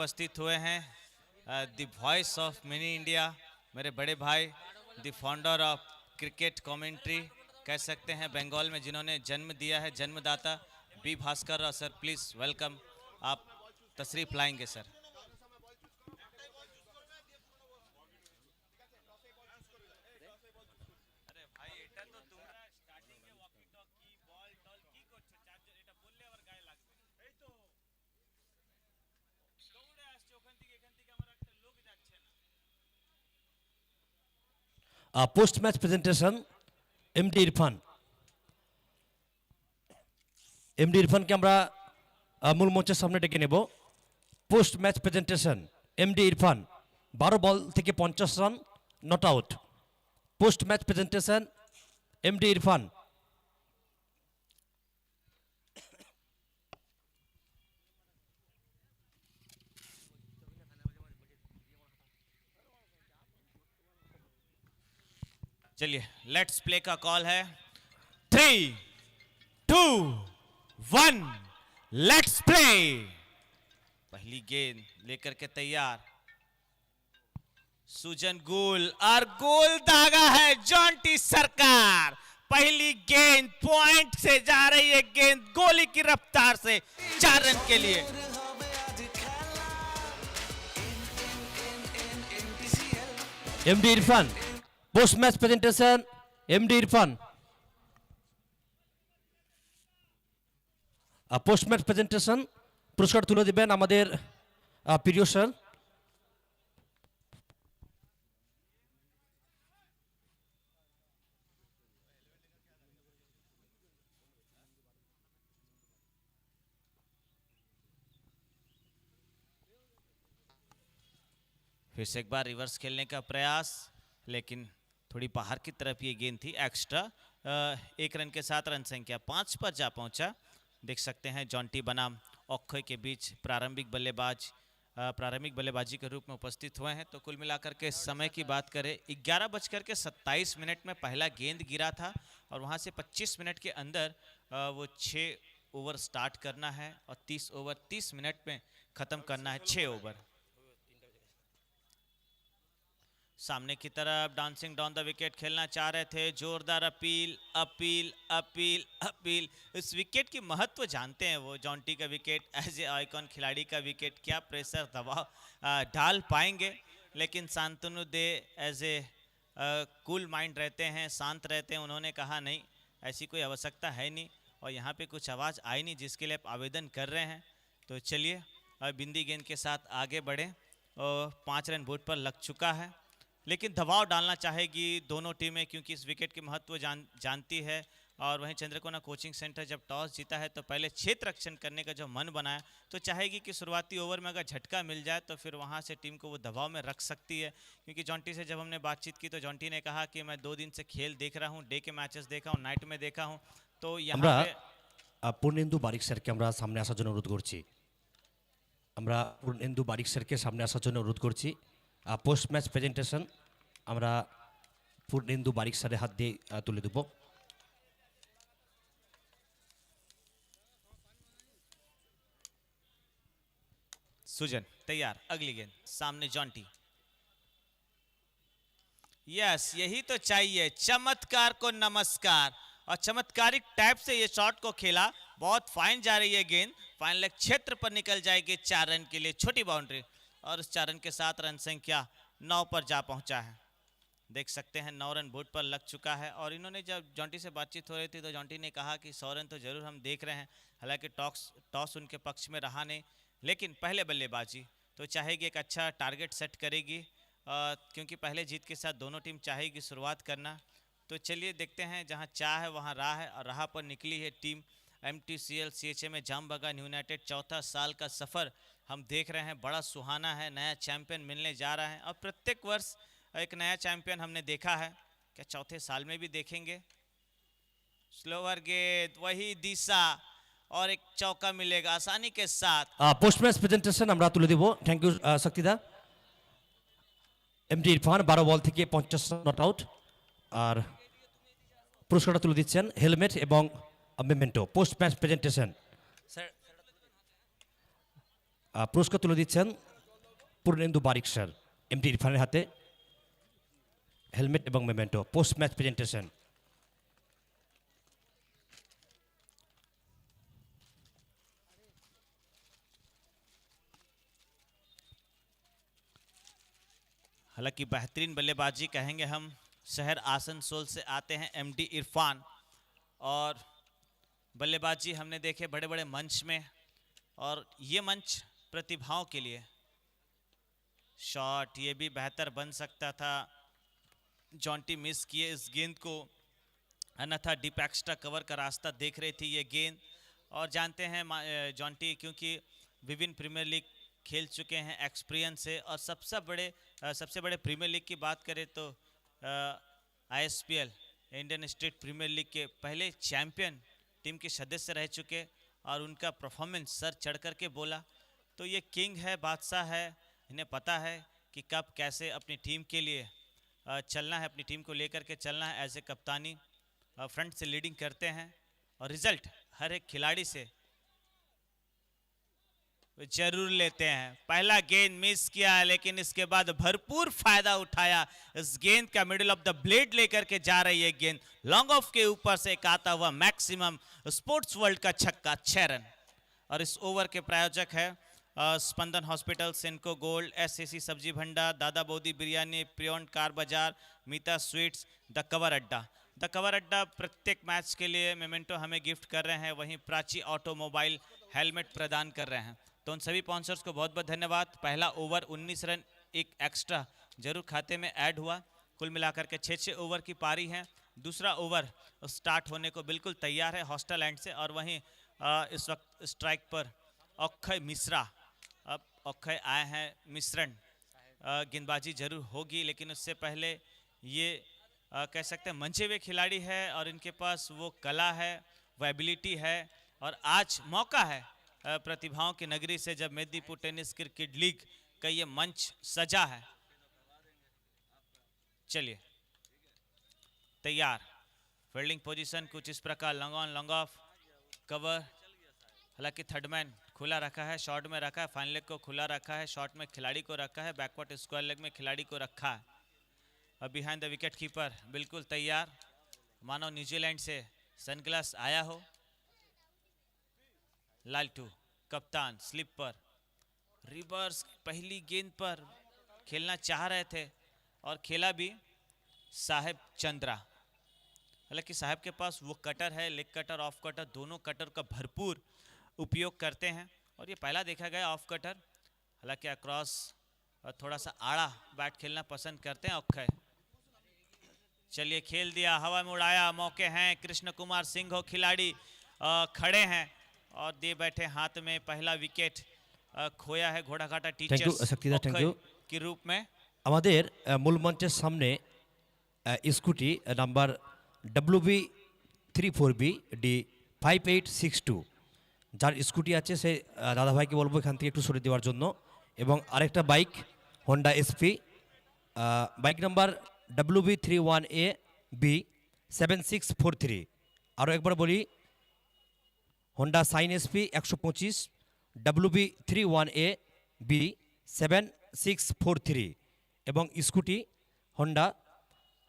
उपस्थित हुए हैं the voice of mini India, मेरे बड़े भाई, the founder of cricket commentary कह सकते हैं बंगाल में, जिन्होंने जन्म दिया है, जन्मदाता B Bhaskar Rao sir, please welcome. आप तशरीफ लाएंगे sir. Post match presentation MD ইরফানকে আমরা মূল মঞ্চের সামনে ডেকে নেব। Post match presentation MD Irfan, 12 ball থেকে 50 run, not out. Post match presentation MD Irfan. चलिए लेट्स प्ले का कॉल है 3, 2, 1 लेट्स प्ले। पहली गेंद लेकर के तैयार सुजन गुल, और गोल दागा है जॉन्टी सरकार। पहली गेंद पॉइंट से जा रही है, गेंद गोली की रफ्तार से 4 रन के लिए। MD Irfan, post match presentation MD Irfan. Post match presentation পুরস্কার তুলে দিবেন আমাদের প্রিয় স্যার। फिर से एक बार रिवर्स खेलने का प्रयास, लेकिन थोड़ी बाहर की तरफ ये गेंद थी। एक्स्ट्रा 1 रन के साथ रन संख्या 5 पर जा पहुंचा। देख सकते हैं जॉन्टी बनाम अक्षय के बीच प्रारंभिक बल्लेबाजी के रूप में उपस्थित हुए हैं। तो कुल मिलाकर के समय की बात करें, 11:27 में पहला गेंद गिरा था, और वहां से 25 मिनट के अंदर वो 6 ओवर स्टार्ट करना है, और 30 ओवर 30 मिनट में ख़त्म करना है 6 ओवर। सामने की तरफ डांसिंग डाउन द विकेट खेलना चाह रहे थे। जोरदार अपील अपील अपील अपील। इस विकेट की महत्व जानते हैं वो, जॉन्टी का विकेट एज ए आइकॉन खिलाड़ी का विकेट, क्या प्रेशर दबाव डाल पाएंगे, लेकिन शांतनु दे एज ए कूल माइंड रहते हैं, शांत रहते हैं। उन्होंने कहा नहीं, ऐसी कोई आवश्यकता है नहीं, और यहाँ पे कुछ आवाज़ आई नहीं जिसके लिए आप आवेदन कर रहे हैं। तो चलिए बिंदी गेंद के साथ आगे बढ़े, और 5 रन बोर्ड पर लग चुका है, लेकिन दबाव डालना चाहेगी दोनों टीमें, क्योंकि इस विकेट के महत्व जानती है। और वहीं चंद्रकोना कोचिंग सेंटर जब टॉस जीता है तो पहले क्षेत्र रक्षण करने का जो मन बनाया, तो चाहेगी कि शुरुआती ओवर में अगर झटका मिल जाए तो फिर वहां से टीम को वो दबाव में रख सकती है। क्योंकि जॉन्टी से जब हमने बातचीत की तो जॉन्टी ने कहा कि मैं 2 दिन से खेल देख रहा हूँ, डे के मैचेस देखा हूँ, नाइट में देखा हूँ। तो यहाँ पे पूर्णेंदु बारिक স্যারকে আমরা সামনে আসার জন্য অনুরোধ করছি। আমরা পূর্ণেন্দু বারিক স্যারকে সামনে আসার জন্য অনুরোধ করছি। পোস্ট ম্যাচ প্রেজেন্টেশন আমরা পূর্ণেন্দু বারিক স্যারের হাত দিয়ে তুলে দেব। सुजन तैयार, अगली गेंद सामने जॉन्टी। यस, यही तो चाहिए, चमत्कार को नमस्कार। और चमत्कारिक टाइप से ये शॉट को खेला, बहुत फाइन जा रही है गेंद, फाइन लेग क्षेत्र पर निकल जाएगी 4 रन के लिए, छोटी बाउंड्री, और उस 4 रन के साथ रन संख्या 9 पर जा पहुंचा है। देख सकते हैं 9 रन बोर्ड पर लग चुका है। और इन्होंने जब जॉन्टी से बातचीत हो रही थी तो जॉन्टी ने कहा कि 100 रन तो जरूर हम देख रहे हैं, हालांकि टॉस उनके पक्ष में रहा नहीं, लेकिन पहले बल्लेबाजी तो चाहेगी, एक अच्छा टारगेट सेट करेगी, क्योंकि पहले जीत के साथ दोनों टीम चाहेगी शुरुआत करना। तो चलिए देखते हैं, जहां चाह है वहां राह है, और राह पर निकली है टीम MTCL CHA में जामबगान यूनाइटेड। 4था साल का सफ़र हम देख रहे हैं, बड़ा सुहाना है, नया चैंपियन मिलने जा रहा है। और प्रत्येक वर्ष एक नया चैंपियन हमने देखा है, क्या 4थे साल में भी देखेंगे? स्लोवर गेंद, वही दिशा, और एक चौका मिलेगा आसानी के साथ। পোস্ট ম্যাচ প্রেজেন্টেশন আমরা তুলে দেব। থ্যাংক ইউ শক্তিদা। এমডি ইরফান 12 বল থেকে 50 রান, নট আউট। আর পুরস্কারটা তুলে দিচ্ছেন হেলমেট এবং memento. Post match presentation sir পুরস্কার তুলে দিচ্ছেন পূর্ণেন্দু বারিক স্যার, এমডি ইরফানের হাতে হেলমেট এবং মেমেন্টো। Post match presentation. हालांकि बेहतरीन बल्लेबाजी कहेंगे हम। शहर आसनसोल से आते हैं एमडी इरफान, और बल्लेबाजी हमने देखे बड़े बड़े मंच में, और ये मंच प्रतिभाओं के लिए। शॉट ये भी बेहतर बन सकता था, जॉन्टी मिस किए इस गेंद को, अन्यथा डीप एक्स्ट्रा कवर का रास्ता देख रही थी ये गेंद। और जानते हैं जॉन्टी क्योंकि विभिन्न प्रीमियर लीग खेल चुके हैं, एक्सपीरियंस है, और सबसे बड़े प्रीमियर लीग की बात करें तो ISPL Indian State Premier League के पहले चैंपियन टीम के सदस्य रह चुके, और उनका परफॉर्मेंस सर चढ़ कर के बोला। तो ये किंग है, बादशाह है, इन्हें पता है कि कब कैसे अपनी टीम के लिए चलना है, अपनी टीम को लेकर के चलना है। एज ए कप्तानी फ्रंट से लीडिंग करते हैं, और रिजल्ट हर एक खिलाड़ी से जरूर लेते हैं। पहला गेंद मिस किया है, लेकिन इसके बाद भरपूर फायदा उठाया। इस गेंद का मिडिल ऑफ द ब्लेड लेकर के जा रही है गेंद, लॉन्ग ऑफ के ऊपर से एक आता हुआ मैक्सिमम स्पोर्ट्स वर्ल्ड का छक्का, 6 रन। और इस ओवर के प्रायोजक है स्पंदन हॉस्पिटल, सिनको गोल्ड, एसएसी सब्जी भंडार, दादा बोदी बिरयानी, प्रियोन कार बाजार, मीता स्वीट्स, द कवर अड्डा। द कवर अड्डा प्रत्येक मैच के लिए मेमेंटो हमें गिफ्ट कर रहे हैं, वहीं प्राची ऑटोमोबाइल हेलमेट प्रदान कर रहे हैं। तो उन सभी स्पॉन्सर्स को बहुत बहुत धन्यवाद। पहला ओवर 19 रन, एक एक्स्ट्रा जरूर खाते में ऐड हुआ। कुल मिलाकर के 6 ओवर की पारी है। दूसरा ओवर स्टार्ट होने को बिल्कुल तैयार है हॉस्टल एंड से, और वहीं इस वक्त स्ट्राइक पर अक्षय मिश्रा। अब अक्षय आए हैं मिश्रण, गेंदबाजी जरूर होगी, लेकिन उससे पहले ये कह सकते हैं मंचे हुए खिलाड़ी है, और इनके पास वो कला है, वो एबिलिटी है, और आज मौका है प्रतिभाओं की नगरी से, जब मेदिनीपुर टेनिस क्रिकेट लीग का ये मंच सजा है। चलिए तैयार। फील्डिंग पोजीशन कुछ इस प्रकार, long on long of, cover. हालांकि थर्डमैन खुला रखा है, शॉर्ट में रखा है, फाइन लेग को खुला रखा है, शॉर्ट में खिलाड़ी को रखा है, बैकवर्ड स्क्वायर लेग में खिलाड़ी को रखा है। और बिहाइंड द विकेट कीपर बिल्कुल तैयार, मानो न्यूजीलैंड से सनग्लास आया हो। लालटू कप्तान स्लिप पर, रिवर्स पहली गेंद पर खेलना चाह रहे थे, और खेला भी साहेब चंद्रा। हालांकि साहब के पास वो कटर है, लेग कटर, ऑफ कटर, दोनों कटर का भरपूर उपयोग करते हैं, और ये पहला देखा गया ऑफ कटर। हालांकि अक्रॉस थोड़ा सा आड़ा बैट खेलना पसंद करते हैं अक्षय। चलिए खेल दिया, हवा में उड़ाया, मौके हैं। कृष्ण कुमार सिंह हो खिलाड़ी, खड़े हैं और दे बैठे हाथ में पहला विकेट। खोया है घोड़ाघाटा टीचर्स के रूप में। আমাদের মূল মঞ্চের সামনে স্কুটি নাম্বার WB34BD5862 যার স্কুটি আছে সেই দাদাভাইকে বলবো এখান থেকে একটু সরে দেওয়ার জন্য। এবং আরেকটা bike Honda SP bike number WB31AB7643। আরও একবার বলি, হন্ডা সাইন এসপি 125 WB31AB7643 এবং স্কুটি হন্ডা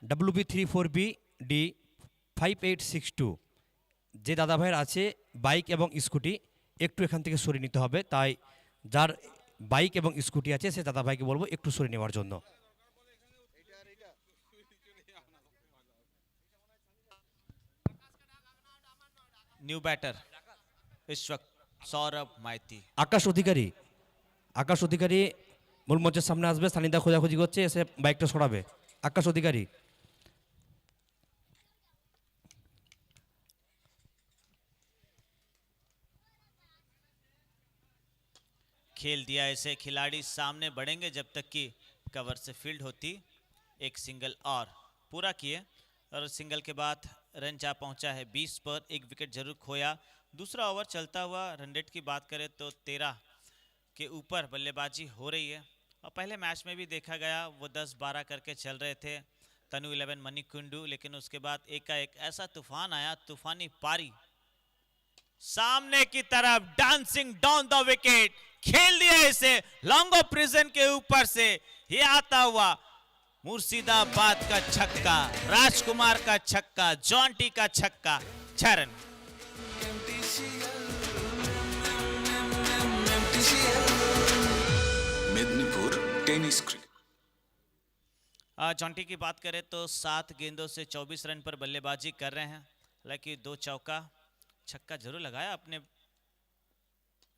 WB34BD5862। যে দাদা ভাইয়ের আছে বাইক এবং স্কুটি একটু এখান থেকে সরিয়ে নিতে হবে, তাই যার বাইক এবং স্কুটি আছে সে দাদা ভাইকে বলবো একটু সরিয়ে নেওয়ার জন্য। न्यू बैटर इस वक्त सौरभ माइती। আকাশ অধিকারী মূল মঞ্চের সামনে আসবে, সানিদা খোঁজাখুঁজি করছে, এসে বাইকটা সরাবে। আকাশ অধিকারী। खेल दिया इसे, खिलाड़ी सामने बढ़ेंगे जब तक कि कवर से फील्ड होती। एक सिंगल और पूरा किए, और सिंगल के बाद रन जा पहुंचा है 20 पर, एक विकेट जरूर खोया। दूसरा ओवर चलता हुआ रन रेट की बात करें तो 13 के ऊपर बल्लेबाजी हो रही है, और पहले मैच में भी देखा गया वो 10-12 करके चल रहे थे तनु 11 मणिकुंडू, लेकिन उसके बाद एकाएक ऐसा तूफान आया, तूफानी पारी सामने की तरफ डांसिंग डाउन द विकेट, खेल दिया इसे लॉन्ग ऑफ प्रिजन के ऊपर से। ये आता हुआ मुर्शिदाबाद का छक्का, राजकुमार का छक्का, जॉन्टी का छक्का, 6 run. Medinipur tennis cricket. Jonty की बात करें तो 7 गेंदों से 24 रन पर बल्लेबाजी कर रहे हैं। हालांकि 2 चौका, छक्का जरूर लगाया अपने।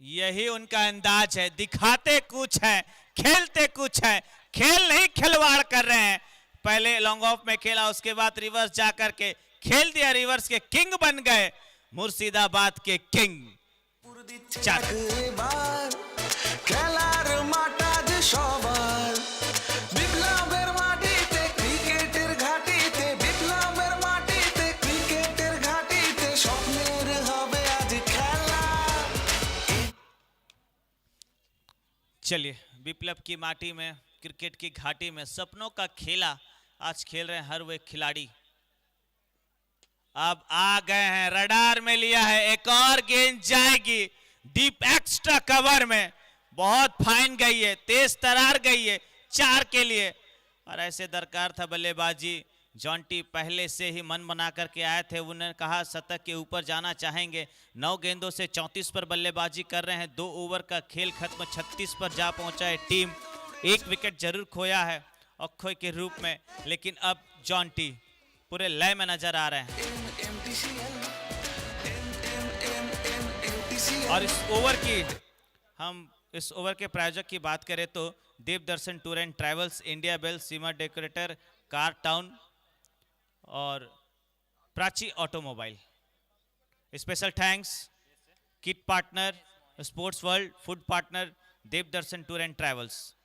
यही उनका अंदाज है, दिखाते कुछ है, खेलते कुछ है, खेल नहीं खिलवाड़ कर रहे हैं। पहले लॉन्ग ऑफ में खेला, उसके बाद रिवर्स जाकर के खेल दिया, रिवर्स के किंग बन गए, मुर्शिदाबाद के किंग। 4 খেলার মাঠে সবার বিপ্লবের মাটিতে ক্রিকেটের ঘাটিতে বিপ্লবের মাটিতে ক্রিকেটের ঘাটিতে স্বপ্নের হবে আজ খেলা। चलिए, विप्लव की माटी में, क्रिकेट की घाटी में सपनों का खेला आज खेल रहे हैं हर वे खिलाड़ी। अब आ गए हैं, रडार में लिया है, एक और गेंद जाएगी डीप एक्स्ट्रा कवर में। बहुत फाइन गई है, तेज तरार गई है 4 के लिए, और ऐसे दरकार था बल्लेबाजी। जॉन्टी पहले से ही मन बना करके आए थे, उन्होंने कहा शतक के ऊपर जाना चाहेंगे। 9 गेंदों से 34 पर बल्लेबाजी कर रहे हैं। 2 ओवर का खेल खत्म, 36 पर जा पहुंचा है टीम। 1 विकेट जरूर खोया है अक्षय के रूप में, लेकिन अब जॉन्टी पूरे लय में नजर आ रहे हैं। और इस ओवर के प्रायोजक की बात करें तो Devdarshan tour and travels, India bell, Seema decorator, car town और Prachi automobile. Special thanks kit partner, sports world, food partner, Devdarshan tour and travels.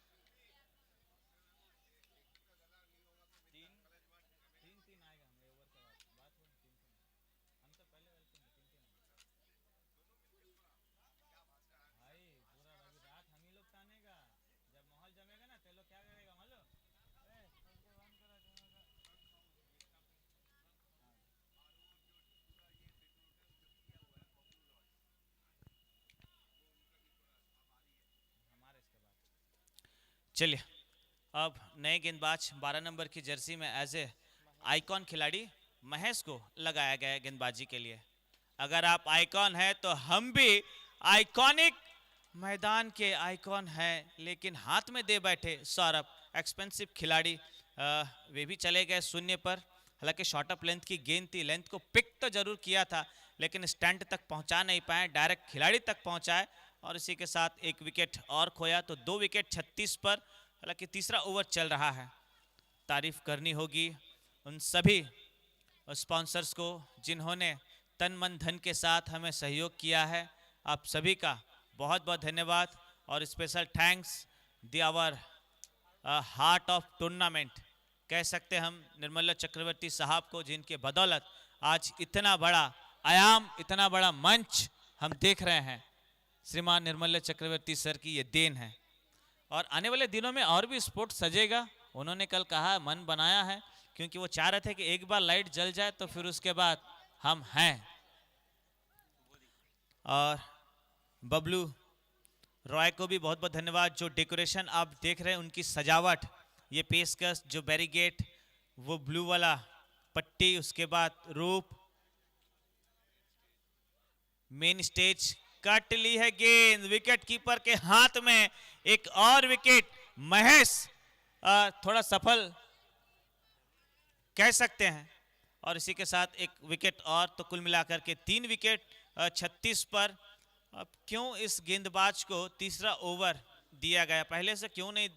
चलिए, अब नए गेंदबाज 12 नंबर की जर्सी में एज ए आइकॉन खिलाड़ी महेश को लगाया गया है गेंदबाजी के लिए। अगर आप आइकॉन हैं तो हम भी आइकॉनिक मैदान के आइकॉन हैं, लेकिन हाथ में दे बैठे सौरभ, एक्सपेंसिव खिलाड़ी। वे भी चले गए शून्य पर। हालांकि शॉर्ट अप लेंथ की गेंद थी, लेंथ को पिक तो जरूर किया था, लेकिन स्टैंड तक पहुंचा नहीं पाए, डायरेक्ट खिलाड़ी तक पहुंचाए, और इसी के साथ 1 विकेट और खोया। तो 2 विकेट 36 पर। हालांकि तीसरा ओवर चल रहा है। तारीफ करनी होगी उन सभी स्पॉन्सर्स को जिन्होंने तन मन धन के साथ हमें सहयोग किया है। आप सभी का बहुत बहुत धन्यवाद, और special thanks the our heart of tournament कह सकते हम निर्मला चक्रवर्ती साहब को, जिनके बदौलत आज इतना बड़ा आयाम, इतना बड़ा मंच हम देख रहे हैं। श्रीमान निर्मला चक्रवर्ती सर की ये देन है, और आने वाले दिनों में और भी स्पोर्ट सजेगा। उन्होंने कल कहा, मन बनाया है, क्योंकि वो चाह रहे थे कि एक बार लाइट जल जाए तो फिर उसके बाद हम हैं। और बबलू रॉय को भी बहुत बहुत धन्यवाद। जो डेकोरेशन आप देख रहे हैं, उनकी सजावट, ये पेशकश, जो बैरिगेट, वो ब्लू वाला पट्टी, उसके बाद रूप, मेन स्टेज, कट ली है गेंद विकेट कीपर के हाथ में। एक और विकेट महेश थोड़ा सफल कह सकते हैं, और इसी के साथ 1 विकेट और, तो कुल मिलाकर के 3 विकेट 36 पर। अब क्यों इस गेंदबाज को तीसरा ओवर दिया गया, पहले से क्यों नहीं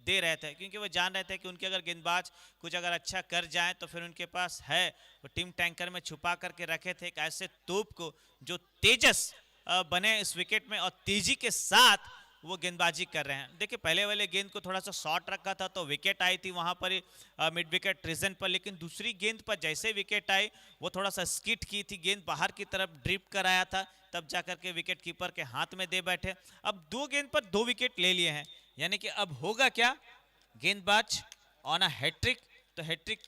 दे रहे थे? क्योंकि वो जान रहे थे कि उनके अगर गेंदबाज कुछ अगर अच्छा कर जाए तो फिर उनके पास है, वो टीम टैंकर में छुपा करके रखे थे एक ऐसे तोप को जो तेजस बने इस विकेट में, और तेजी के साथ वो गेंदबाजी कर रहे हैं। देखिए, पहले वाले गेंद को थोड़ा सा शॉर्ट रखा था तो विकेट आई थी वहां पर मिड विकेट रीजन पर, लेकिन दूसरी गेंद पर जैसे विकेट आई वो थोड़ा सा स्किट की थी, गेंद बाहर की तरफ ड्रिप कराया था, तब जाकर के विकेट कीपर के हाथ में दे बैठे। अब 2 गेंद पर 2 विकेट ले लिए हैं, यानी कि अब होगा क्या, गेंदबाज ऑन अ हैट्रिक। तो हैट्रिक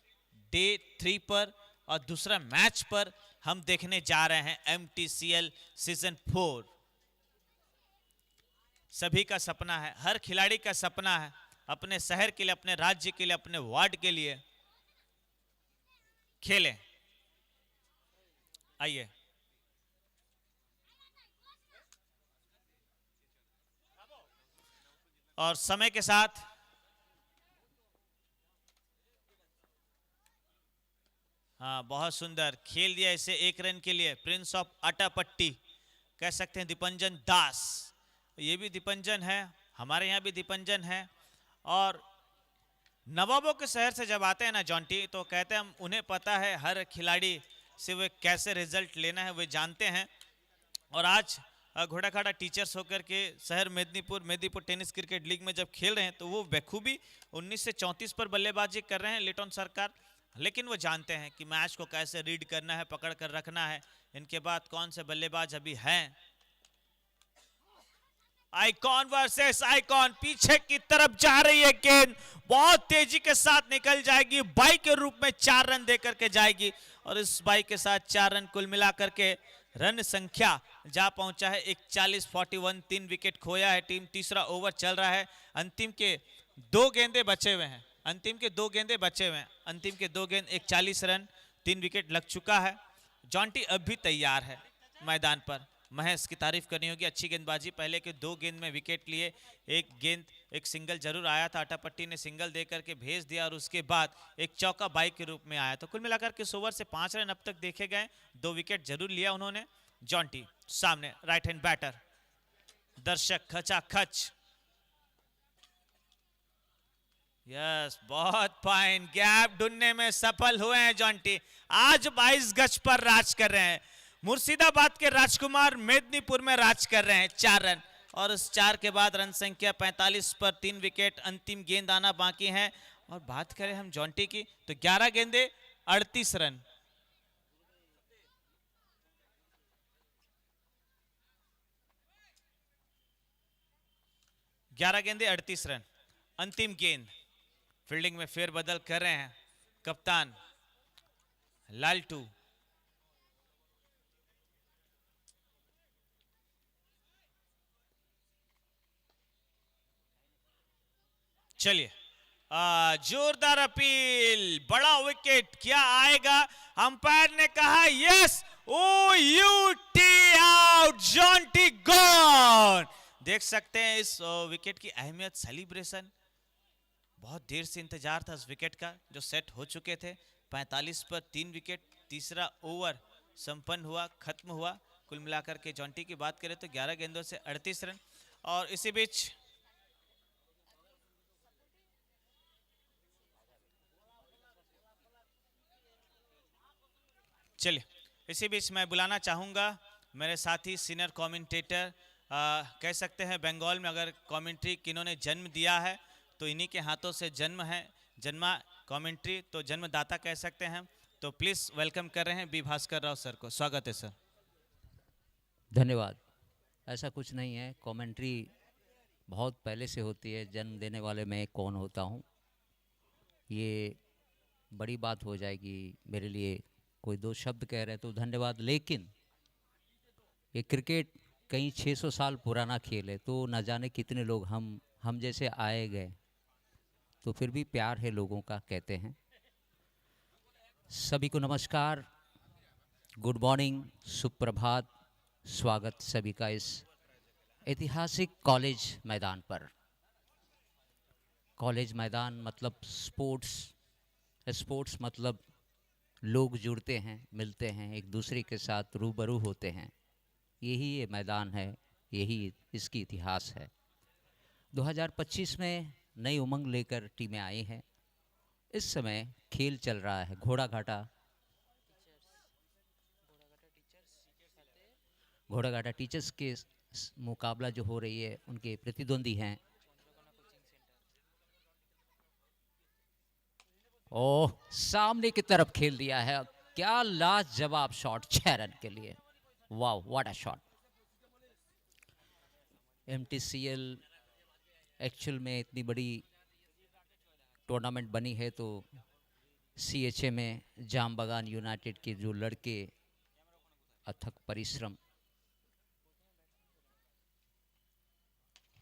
डे 3 पर और दूसरा मैच पर हम देखने जा रहे हैं MTCL सीजन 4। सभी का सपना है, हर खिलाड़ी का सपना है अपने शहर के लिए, अपने राज्य के लिए, अपने वार्ड के लिए खेलें। आइए और समय के साथ हाँ, बहुत सुंदर खेल दिया इसे 1 रन के लिए प्रिंस ऑफ अटापट्टी, कह सकते हैं दीपंजन दास। ये भी दीपंजन है, हमारे यहाँ भी दीपंजन है। और नवाबों के शहर से जब आते हैं ना जॉन्टी, तो कहते हैं हम उन्हें पता है हर खिलाड़ी से वे कैसे रिजल्ट लेना है वे जानते हैं। और आज घोड़ाखाड़ा टीचर्स होकर के शहर मेदिनीपुर टेनिस क्रिकेट लीग में जब खेल रहे हैं तो वो बखूबी 19 से 34 पर बल्लेबाजी कर रहे हैं लिटन सरकार। लेकिन वो जानते हैं कि मैच को कैसे रीड करना है, पकड़ कर रखना है। इनके बाद कौन से बल्लेबाज अभी हैं। आइकॉन वर्सेस आइकॉन, पीछे की तरफ जा रही है गेंद, बहुत तेजी के साथ निकल जाएगी, बाई के रूप में 4 रन देकर के जाएगी। और इस बाई के साथ 4 रन कुल मिलाकर के रन संख्या जा पहुंचा है 41-41। 3 विकेट खोया है टीम, तीसरा ओवर चल रहा है। अंतिम के 2 गेंदे बचे हुए हैं, अंतिम के 2 गेंदे बचे हुए हैं, अंतिम के 2 गेंद 41 रन, 3 विकेट लग चुका है। जॉन्टी अब भी तैयार है मैदान पर, महेश की तारीफ करनी होगी, अच्छी गेंदबाजी। पहले के 2 गेंद में विकेट लिए, एक सिंगल जरूर आया था, अटापट्टी ने सिंगल दे करके भेज दिया और उसके बाद एक चौका बाई के रूप में आया। तो कुल मिलाकर के इस ओवर से 5 रन अब तक देखे गए, 2 विकेट जरूर लिया उन्होंने। जॉन्टी सामने राइट हैंड बैटर, दर्शक खचाखच। यस, बहुत फाइन, गैप ढूंढने में सफल हुए हैं जॉन्टी। आज 22 गज पर राज कर रहे हैं। मुर्शिदाबाद के राजकुमार मेदिनीपुर में राज कर रहे हैं, 4 रन। और उस 4 के बाद रन संख्या 45 पर 3 विकेट, अंतिम गेंद आना बाकी है। और बात करें हम जॉन्टी की तो 11 गेंदे 38 रन। अंतिम गेंद। फील्डिंग में फेरबदल कर रहे हैं कप्तान लालटू। चलिए, जोरदार अपील, बड़ा विकेट, क्या आएगा? अंपायर ने कहा yes, OUT out, Jonty gone. देख सकते हैं इस विकेट की अहमियत, सेलिब्रेशन। बहुत देर से इंतजार था इस विकेट का, जो सेट हो चुके थे। 45 पर 3 विकेट, तीसरा ओवर संपन्न हुआ, खत्म हुआ। कुल मिलाकर के जॉन्टी की बात करें तो 11 गेंदों से 38 रन। और इसी बीच चलिए, इसी बीच मैं बुलाना चाहूँगा मेरे साथी सीनियर कमेंटेटर, कह सकते हैं बंगाल में अगर कमेंट्री किन्होंने जन्म दिया है तो इन्हीं के हाथों से जन्म है, जन्मा कमेंट्री, तो जन्मदाता कह सकते हैं। तो प्लीज़ वेलकम कर रहे हैं बी भास्कर राव सर को, स्वागत है सर। धन्यवाद। ऐसा कुछ नहीं है, कमेंट्री बहुत पहले से होती है, जन्म देने वाले मैं कौन होता हूँ, ये बड़ी बात हो जाएगी मेरे लिए। कोई 2 शब्द कह रहे हैं तो धन्यवाद, लेकिन ये क्रिकेट कहीं 600 साल पुराना खेल है, तो न जाने कितने लोग हम जैसे आए गए, तो फिर भी प्यार है लोगों का, कहते हैं। सभी को नमस्कार, गुड मॉर्निंग, सुप्रभात, स्वागत सभी का इस ऐतिहासिक कॉलेज मैदान पर। कॉलेज मैदान मतलब स्पोर्ट्स, स्पोर्ट्स मतलब लोग जुड़ते हैं, मिलते हैं, एक दूसरे के साथ रूबरू होते हैं। यही ये मैदान है, यही इसकी इतिहास है। 2025 में नई उमंग लेकर टीमें आई हैं। इस समय खेल चल रहा है घोड़ाघाटा टीचर्स के मुकाबला जो हो रही है, उनके प्रतिद्वंदी हैं ओह, सामने की तरफ खेल दिया है, क्या लाजवाब शॉट, 6 रन के लिए। वाह, what a shot. MTCL actual में इतनी बड़ी टूर्नामेंट बनी है तो CHA में जाम बगान यूनाइटेड के जो लड़के अथक परिश्रम।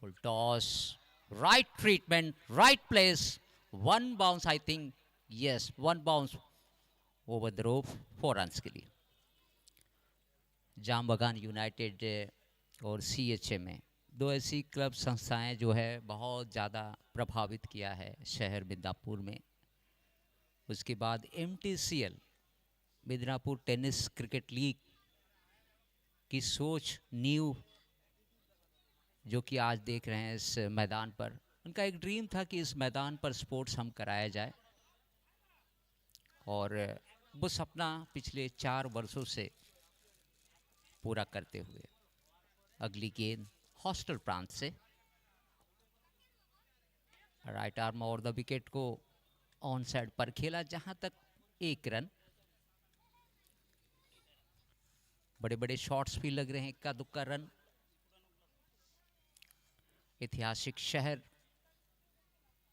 Full toss, right treatment, right place, one bounce I think, yes, one bounce over the rope, 4 runs के लिए। जामबगान यूनाइटेड और CHA में दो ऐसी क्लब संस्थाएं जो है बहुत ज़्यादा प्रभावित किया है शहर मिदनापुर में। उसके बाद MTCL Midnapore tennis cricket league की सोच नींव जो कि आज देख रहे हैं इस मैदान पर, उनका एक ड्रीम था कि इस मैदान पर स्पोर्ट्स हम कराया जाए, और वो सपना पिछले 4 वर्षों से पूरा करते हुए अगली गेंद हॉस्टल प्रांत से राइट आर्म और द विकेट को ऑन साइड पर खेला, जहां तक 1 रन। बड़े बड़े शॉट्स भी लग रहे हैं, इक्का दुक्का रन। ऐतिहासिक शहर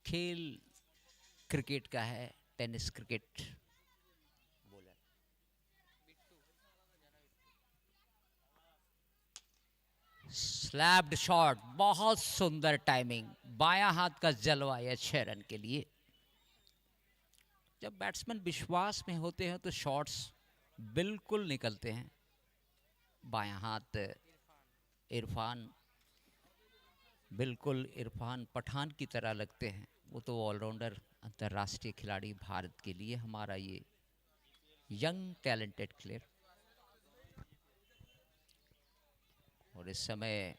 खेल क्रिकेट का है, टेनिस क्रिकेट। स्लैब्ड शॉट, बहुत सुंदर टाइमिंग, बायां हाथ का जलवा है 6 रन के लिए। जब बैट्समैन विश्वास में होते हैं तो शॉट्स बिल्कुल निकलते हैं। बायां हाथ इरफान, बिल्कुल इरफान पठान की तरह लगते हैं। वो तो ऑलराउंडर अंतर्राष्ट्रीय खिलाड़ी भारत के लिए, हमारा ये यंग टैलेंटेड प्लेयर। और इस समय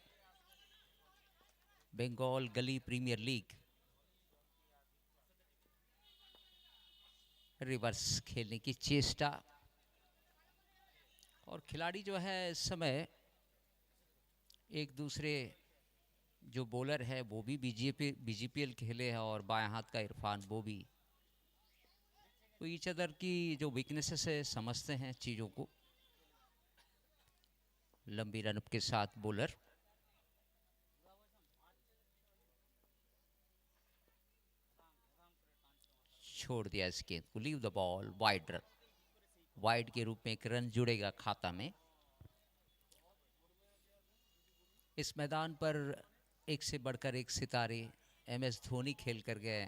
बंगाल गली प्रीमियर लीग रिवर्स खेलने की चेष्टा, और खिलाड़ी जो है इस समय एक दूसरे, जो बॉलर है वो भी BGPL खेले हैं, और बाएं हाथ का इरफान वो भी, तो ईच अदर की जो वीकनेसेस है समझते हैं चीज़ों को। लंबी रनअप के साथ बॉलर छोड़ दिया इस गेंद को, leave the ball, wide run, wide के रूप में 1 रन जुड़ेगा खाता में। इस मैदान पर एक से बढ़कर एक सितारे, MS धोनी खेल कर गए।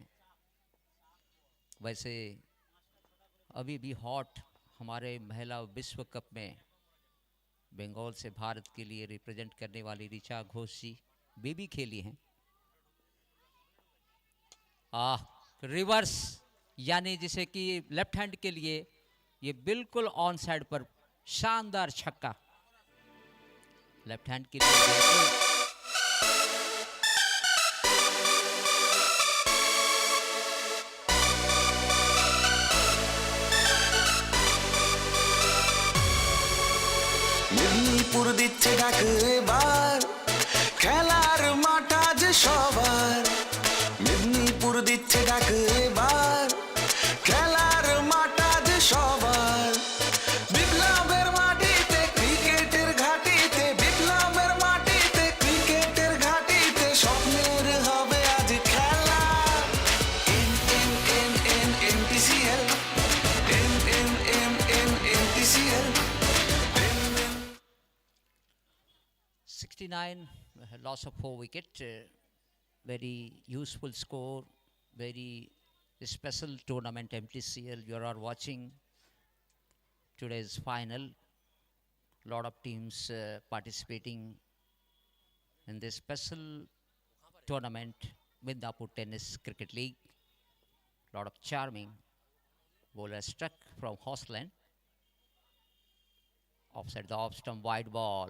वैसे अभी भी हॉट हमारे महिला विश्व कप में बंगाल से भारत के लिए रिप्रेजेंट करने वाली ऋचा घोष जी भी खेली हैं। रिवर्स, यानी जिसे कि लेफ्ट हैंड के लिए ये बिल्कुल ऑन साइड पर शानदार छक्का, लेफ्ट हैंड के लिए। মেদিনীপুর দিচ্ছে ডাক এবার, খেলার মাঠ আজ সবার। মেদিনীপুর দিচ্ছে ডাক এবার, খেলার মাঠ আজ সবার। বিপ্লবের মাটিতে ক্রিকেটের ঘাটিতে, বিপ্লবের মাটিতে ক্রিকেটের ঘাটিতে স্বপ্নের হবে আজ খেলা। NNNNNTCL, NNNNNTCL। 69, loss of 4 wicket, very useful score, very special tournament MTCL. You are watching today's final. Lot of teams participating in this special tournament, Midnapur Tennis Cricket League. Lot of charming bowler struck from Horseland. Offside the off stump, wide ball.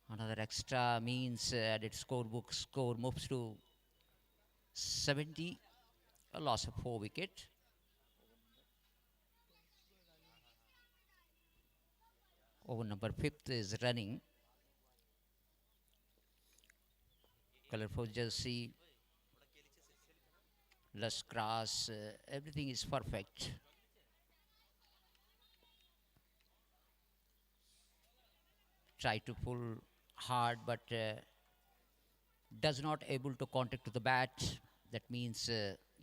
Another extra means added scorebook score moves to 70, a loss of 4 wicket. Over number 5th is running. Colorful jersey, lush grass, everything is perfect. Try to pull hard, but does not able to contact to the bat. That means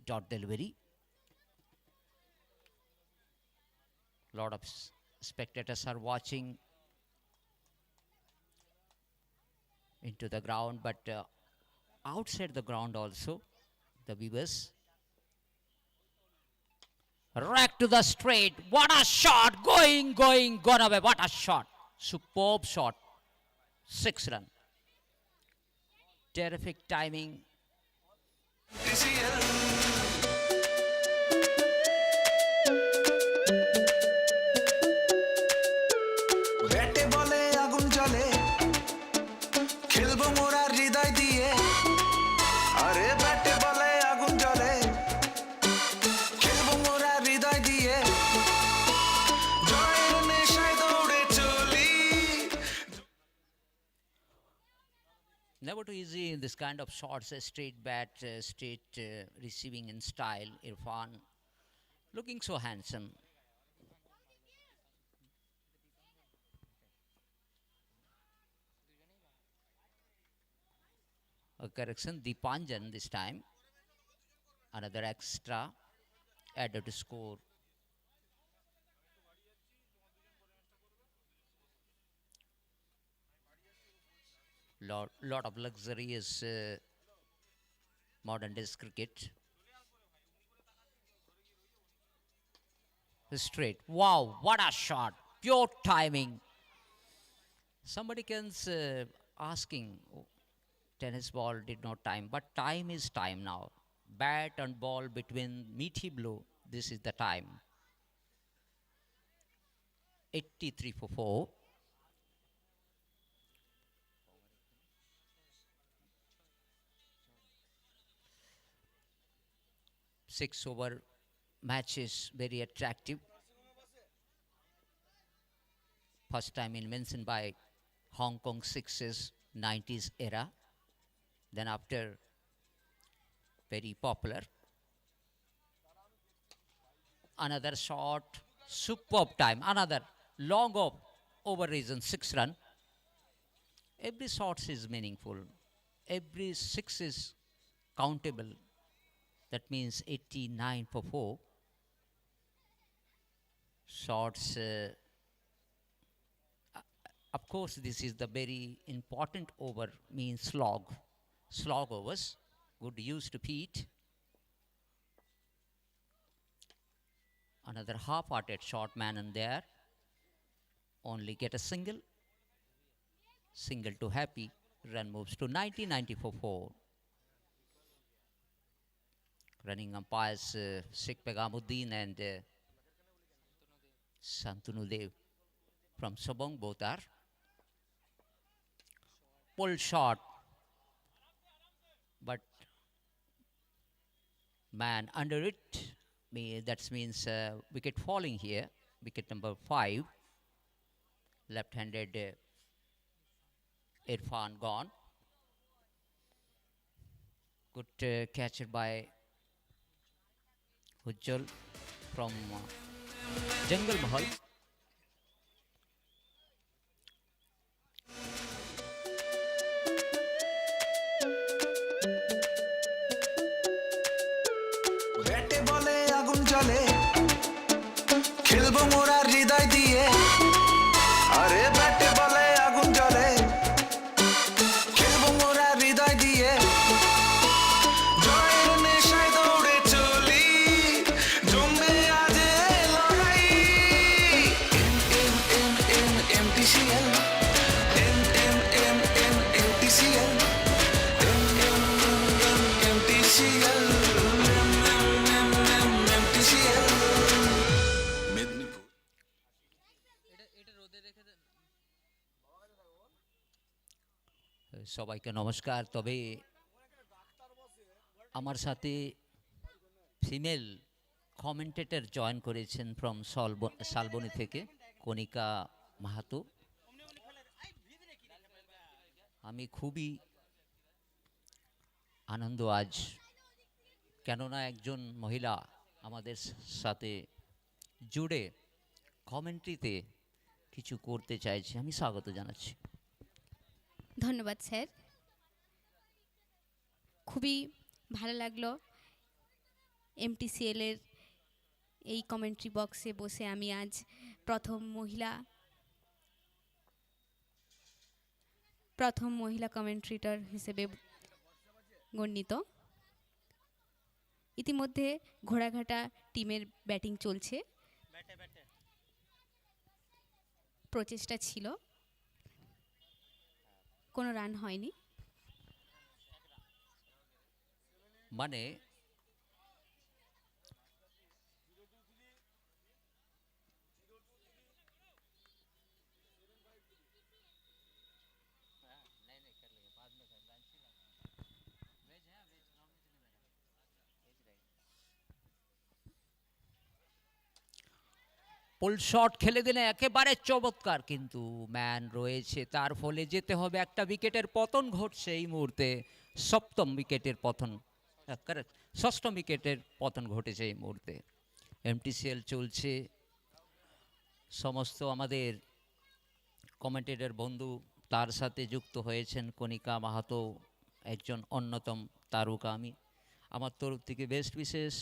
dot delivery. lot of spectators are watching into the ground, but outside the ground also, the viewers. Rack to the straight. What a shot! Gone away. What a shot! Superb shot. 6 run. Terrific timing. TCL ব্যাটে বলে আগুন জ্বলে খেলবো মোরা হৃদয় দিয়ে আরে ব্যাটে বলে আগুন জ্বলে খেলবো মোরা হৃদয় দিয়ে জয়ের নেশায় দৌড়ে চলি Never too easy in this kind of shots. A straight bat, straight receiving in style. Irfan looking so handsome. A correction, Deepanjan this time. Another extra added to score. Lot of luxurious modern days cricket. Straight. Wow, what a shot. Pure timing. Somebody can's asking, oh, tennis ball did not time, but time is time now. Bat and ball between meaty blow, this is the time. 83 for 4. Six-over match is very attractive. First time invention by Hong Kong Sixes 90s era. Then after very popular. Another shot, superb time. Another long over reason 6 run. Every shot is meaningful. Every 6 is countable. That means 89 for 4. Shots. Of course, this is the very important over, means slog. Slog overs. Good use to Pete. Another half-hearted shot man in there. Only get a single. Single to happy. Run moves to 90 for 4. Running umpires Sheikh Pegamuddin and Santanu Dev from Sobong, both are. Pull shot, but man under it. That means wicket falling here. Wicket number 5. Left-handed Irfan gone. Good catcher by Ujjwal from Jungle Mahal. ব্যাটে বলে আগুন জ্বলে খেলবো মোরা হৃদয় দিয়ে আরে ব্যাটে বলে আগুন জ্বলে খেলবো মোরা হৃদয় দিয়ে জয়ের নেশায় দৌড়ে চলি জমবে আজ লড়াই MTCL MTCL মেদিনীপুর সবাইকে নমস্কার। তবে আমার সাথে ফিমেল কমেন্টেটর জয়েন করেছেন ফ্রম শালবনী থেকে, কণিকা মাহাতো। আমি খুবই আনন্দ আজ, কেননা একজন মহিলা আমাদের সাথে জুড়ে কমেন্ট্রিতে কিছু করতে চাইছে। আমি স্বাগত জানাচ্ছি। ধন্যবাদ স্যার, খুবই ভালো লাগলো এমটিসিএল এর এই কমেন্ট্রি বক্সে বসে আমি আজ প্রথম মহিলা কমেন্ট্রেটর হিসেবে গণ্যিত। ইতিমধ্যে ঘোড়াঘাটা টিমের ব্যাটিং চলছে, প্রচেষ্টা ছিল, কোনো রান হয়নি। মানে পুল শট খেলে দিলে একেবারে চমৎকার, কিন্তু ম্যান রয়েছে, তার ফলে যেতে হবে। একটা উইকেটের পতন ঘটছে এই মুহূর্তে, সপ্তম উইকেটের পতন, কারেক্ট, ষষ্ঠ উইকেটের পতন ঘটেছে এই মুহূর্তে। এমটিসিএল চলছে, সমস্ত আমাদের কমেন্টেটর বন্ধু তার সাথে যুক্ত হয়েছেন। কণিকা মাহাতো একজন অন্যতম তারকা। আমি আমার তরফ থেকে বেস্ট বিশেষ।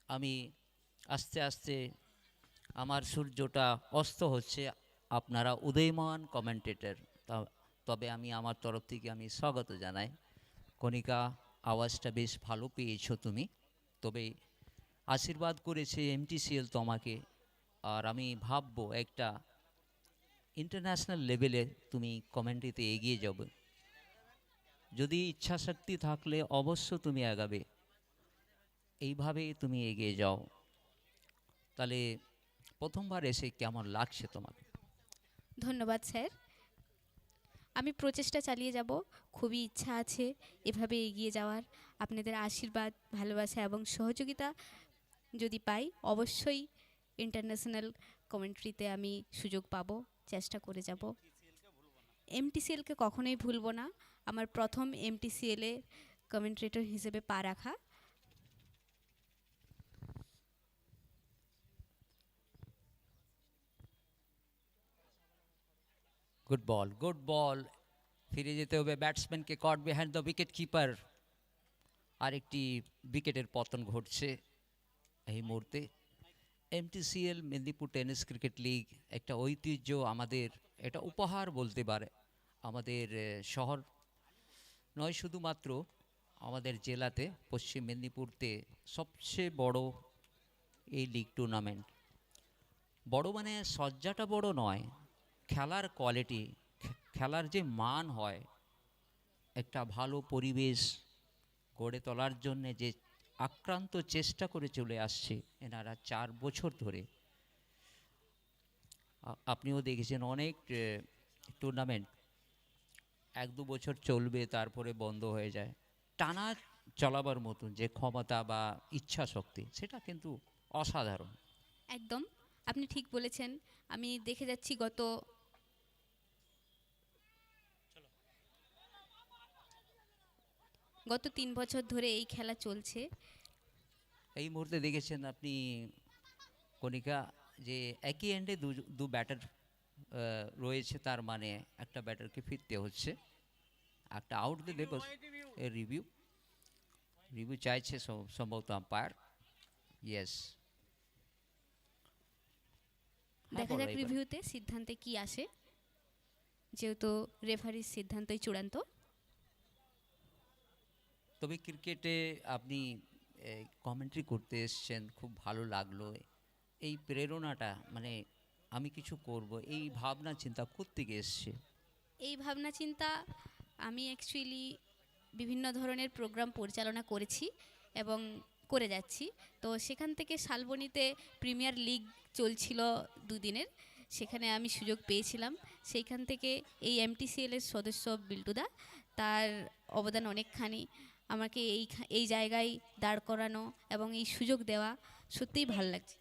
আমি আস্তে আস্তে আমার সূর্যটা অস্ত হচ্ছে, আপনারা উদীয়মান কমেন্টেটর, তবে আমি আমার তরফ থেকে আমি স্বাগত জানাই। কণিকা, আওয়াজটা বেশ ভালো পেয়েছো তুমি, তবে আশীর্বাদ করেছে এমটিসিএল তোমাকে, আর আমি ভাববো একটা ইন্টারন্যাশনাল লেভেলে তুমি কমেন্ট্রিতে এগিয়ে যাবে। যদি ইচ্ছাশক্তি থাকলে অবশ্য তুমি আগাবে, এইভাবে তুমি এগিয়ে যাও। তাহলে প্রথমবার এসে কেমন লাগছে তোমাকে? ধন্যবাদ স্যার, আমি প্রচেষ্টা চালিয়ে যাব, খুবই ইচ্ছা আছে এভাবে এগিয়ে যাওয়ার। আপনাদের আশীর্বাদ, ভালোবাসা এবং সহযোগিতা যদি পাই, অবশ্যই ইন্টারন্যাশনাল কমেন্ট্রিতে আমি সুযোগ পাব, চেষ্টা করে যাব। এমটিসিএলকে কখনোই ভুলব না, আমার প্রথম এমটিসিএলে কমেন্ট্রেটর হিসেবে পা রাখা। Good ball, good ball. ফিরে যেতে হবে ব্যাটসম্যানকে, caught behind the wicket keeper. আরেকটি উইকেটের পতন ঘটছে এই মুহূর্তে। MTCL Medinipur tennis cricket league একটা ঐতিহ্য আমাদের, এটা উপহার বলতে পারে আমাদের শহর নয়, শুধুমাত্র আমাদের জেলাতে, পশ্চিম মেদিনীপুরতে সবচেয়ে বড় এই লিগ টুর্নামেন্ট। বড় মানে সজ্জাটা বড় নয়, খেলার কোয়ালিটি, খেলার যে মান হয়, একটা ভালো পরিবেশ গড়ে তোলার জন্যে যে আক্রান্ত চেষ্টা করে চলে আসছে এনারা 4 বছর ধরে। আপনিও দেখেছেন অনেক টুর্নামেন্ট 1-2 বছর চলবে, তারপরে বন্ধ হয়ে যায়। টানা চলাবার মতন যে ক্ষমতা বা ইচ্ছা শক্তি, সেটা কিন্তু অসাধারণ। একদম, আপনি ঠিক বলেছেন। আমি দেখে যাচ্ছি গত 3 বছর ধরে এই খেলা চলছে। এই মুহূর্তে দেখেছেন আপনি কণিকা, যে একই এন্ডে দু ব্যাটার রয়েছে, তার মানে একটা ব্যাটারকে ফিরতে হচ্ছে। একটা আউট দিলে রিভিউ চাইছে সম্ভবত আম্পায়ার। ইয়েস, দেখা যাক রিভিউতে সিদ্ধান্তে কি আসে, যেহেতু রেফারির সিদ্ধান্তই চূড়ান্ত। তবে ক্রিকেটে আপনি কমেন্ট্রি করতে এসছেন, খুব ভালো লাগলো। এই প্রেরণাটা, মানে আমি কিছু করব, এই ভাবনা চিন্তা কোত্থেকে এসছে? এই ভাবনা চিন্তা আমি অ্যাকচুয়ালি বিভিন্ন ধরনের প্রোগ্রাম পরিচালনা করেছি এবং করে যাচ্ছি। তো সেখান থেকে শালবনীতে প্রিমিয়ার লিগ চলছিল 2 দিনের, সেখানে আমি সুযোগ পেয়েছিলাম। সেইখান থেকে এই এমটিসিএলের সদস্য বিল্টুদা, তার অবদান অনেকখানি। আমাকে এই জায়গায় দাঁড় করানো এবং এই সুযোগ দেওয়া সত্যিই ভালো লাগছে।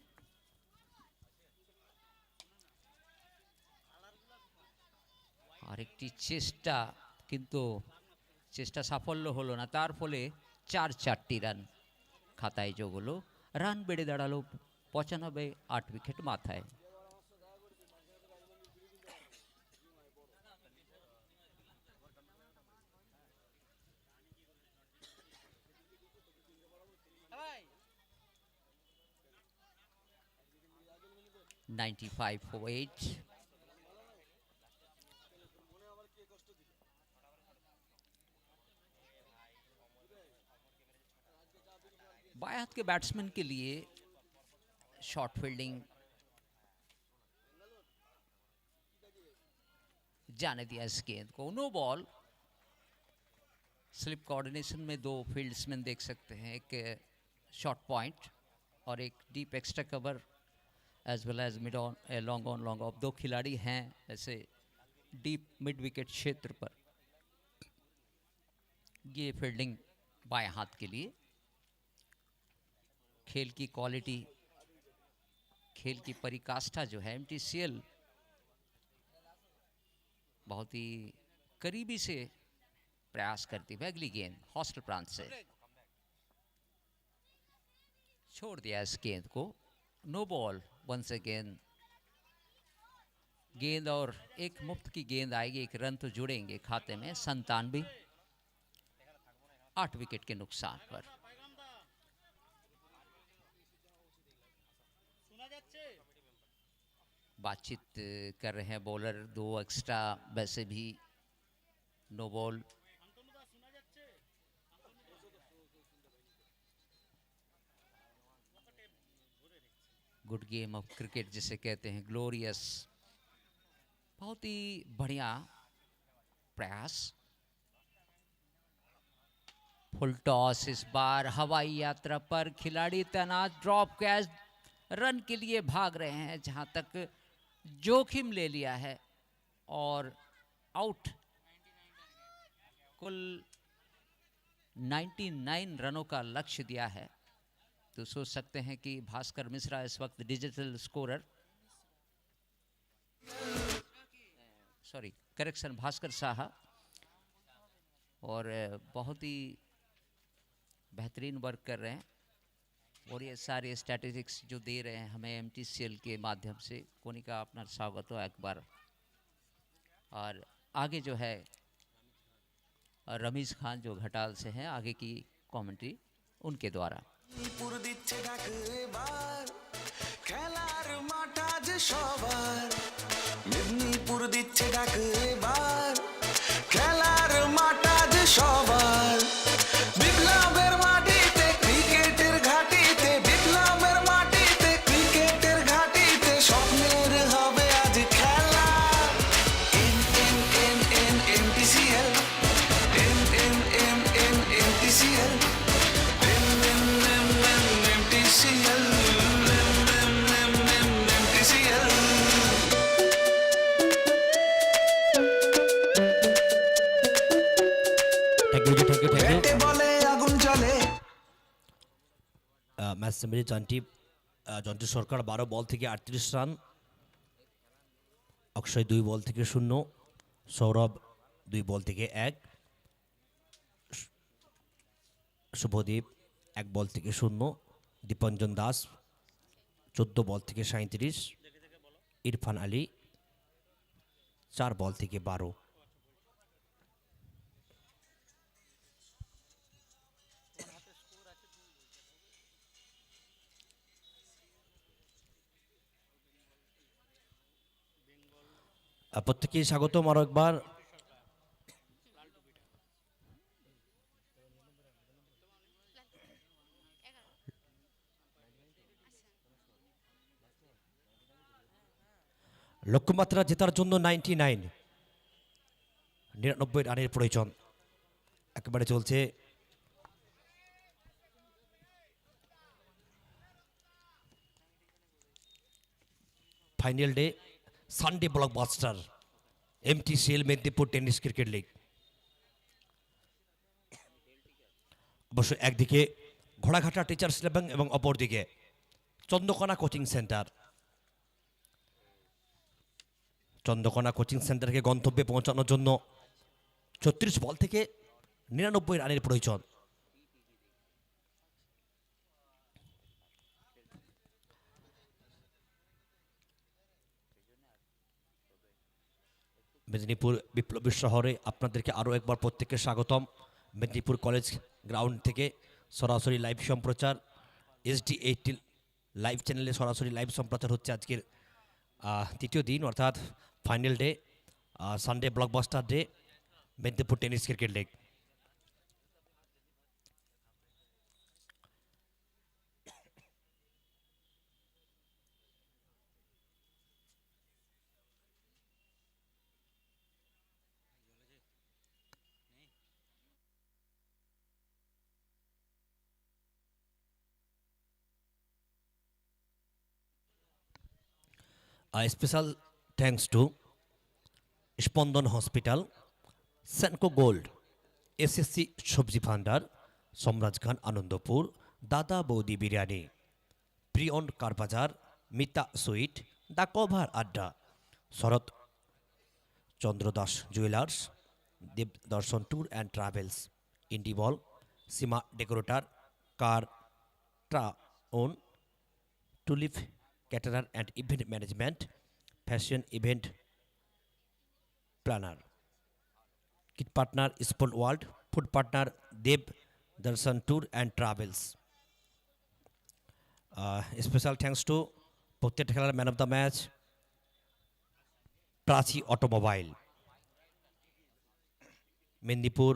আরেকটি চেষ্টা, কিন্তু চেষ্টা সাফল্য হলো না, তার ফলে 4 রান খাতায় যোগ হলো। রান বেড়ে দাঁড়ালো 95, 8 উইকেট মাথায়। 95 for 8. बाएं हाथ के बैट्समैन के लिए शॉर्ट फील्डिंग जाने दिया इस गेंद को। No ball. स्लिप कोऑर्डिनेशन में दो फील्ड्समैन देख सकते हैं, एक शॉर्ट पॉइंट और एक deep extra cover as well as mid on long on long off. दो खिलाड़ी हैं ऐसे डीप मिड विकेट क्षेत्र पर। ये फील्डिंग बाएं हाथ के लिए। खेल की क्वालिटी, खेल की परिकाष्ठा जो है एमटीसीएल बहुत ही करीबी से प्रयास करती है। अगली गेंद हॉस्टल प्रांत से छोड़ दिया इस गेंद को। No ball. वंस अगेन गेंद और एक मुफ्त की गेंद आएगी, एक रन तो जुड़ेंगे खाते में। 97 8 विकेट के नुकसान पर। बातचीत कर रहे हैं बॉलर, दो एक्स्ट्रा वैसे भी। No ball. Good game of cricket जिसे कहते हैं, ग्लोरियस। बहुत ही बढ़िया प्रयास। फुल टॉस इस बार हवाई यात्रा पर। खिलाड़ी तैनात, ड्रॉप कैच, रन के लिए भाग रहे हैं। जहां तक जोखिम ले लिया है और आउट। कुल 99 रनों का लक्ष्य दिया है, तो सोच सकते हैं कि भास्कर मिश्रा इस वक्त digital scorer, sorry correction, Bhaskar Saha, और बहुत ही बेहतरीन वर्क कर रहे हैं। और ये सारे स्टैटिस्टिक्स जो दे रहे हैं हमें एमटीसीएल के माध्यम से। कोनी का अपना स्वागत हो एक बार। और आगे जो है रमीज खान जो घटाल से हैं, आगे की कमेंट्री उनके द्वारा। মেদিনীপুর দিচ্ছে ডাক এবার, খেলার মাঠ আজ সবার। মেদিনীপুর দিচ্ছে ডাক এবার, খেলার মাঠ আজ সবার। বিপ্লবের মাটিতে ক্রিকেটের ঘাটিতে, বিপ্লবের মাটিতে ক্রিকেটের ঘাটিতে স্বপ্নের হবে আজ খেলা। MTCL, MTCL, ম্যাচ সেমিতে জন্টি সরকার 12 বল থেকে 38 রান, অক্ষয় 2 বল থেকে 0, সৌরভ 2 বল থেকে 1, শুভদীপ 1 বল থেকে 0, দীপঞ্জন দাস 14 বল থেকে 37, ইরফান আলী 4 বল থেকে 12। প্রত্যেকেই স্বাগতম আরো একবার। লক্ষ্যমাত্রা জেতার জন্য 99 রানের প্রয়োজন। একেবারে চলছে final day Sunday blockbuster MTCL Medinipur tennis cricket league. অবশ্য একদিকে ঘোড়াঘাটা টিচার্স ল্যাব এবং অপরদিকে Chandrakona coaching centre. Chandrakona coaching সেন্টারকে গন্তব্যে পৌঁছানোর জন্য 36 বল থেকে 99 রানের প্রয়োজন। মেদিনীপুর বিপ্লবী শহরে আপনাদেরকে আরও একবার প্রত্যেককে স্বাগতম। মেদিনীপুর কলেজ গ্রাউন্ড থেকে সরাসরি লাইভ সম্প্রচার, SD18 লাইভ চ্যানেলে সরাসরি লাইভ সম্প্রচার হচ্ছে আজকের তৃতীয় দিন অর্থাৎ final day, Sunday blockbuster day, Medinipur tennis cricket league. Special thanks to Spandan hospital, Senco gold, SSC Sabji Bhandar, Samraj Khan Anandapur, Dada Boudi biryani, Priyan car bazaar, Mita sweet, the cover Adda, Sarat Chandra Das jewellers, Devdarshan tour and travels, Indibell, Seema decorator, car town, tulip caterer and event management, fashion event planner, kit partner sport world, food partner Dev Darshan tour and travels. Special thanks two প্রত্যেকটা খেলার man of the match Prachi automobile, Medinipur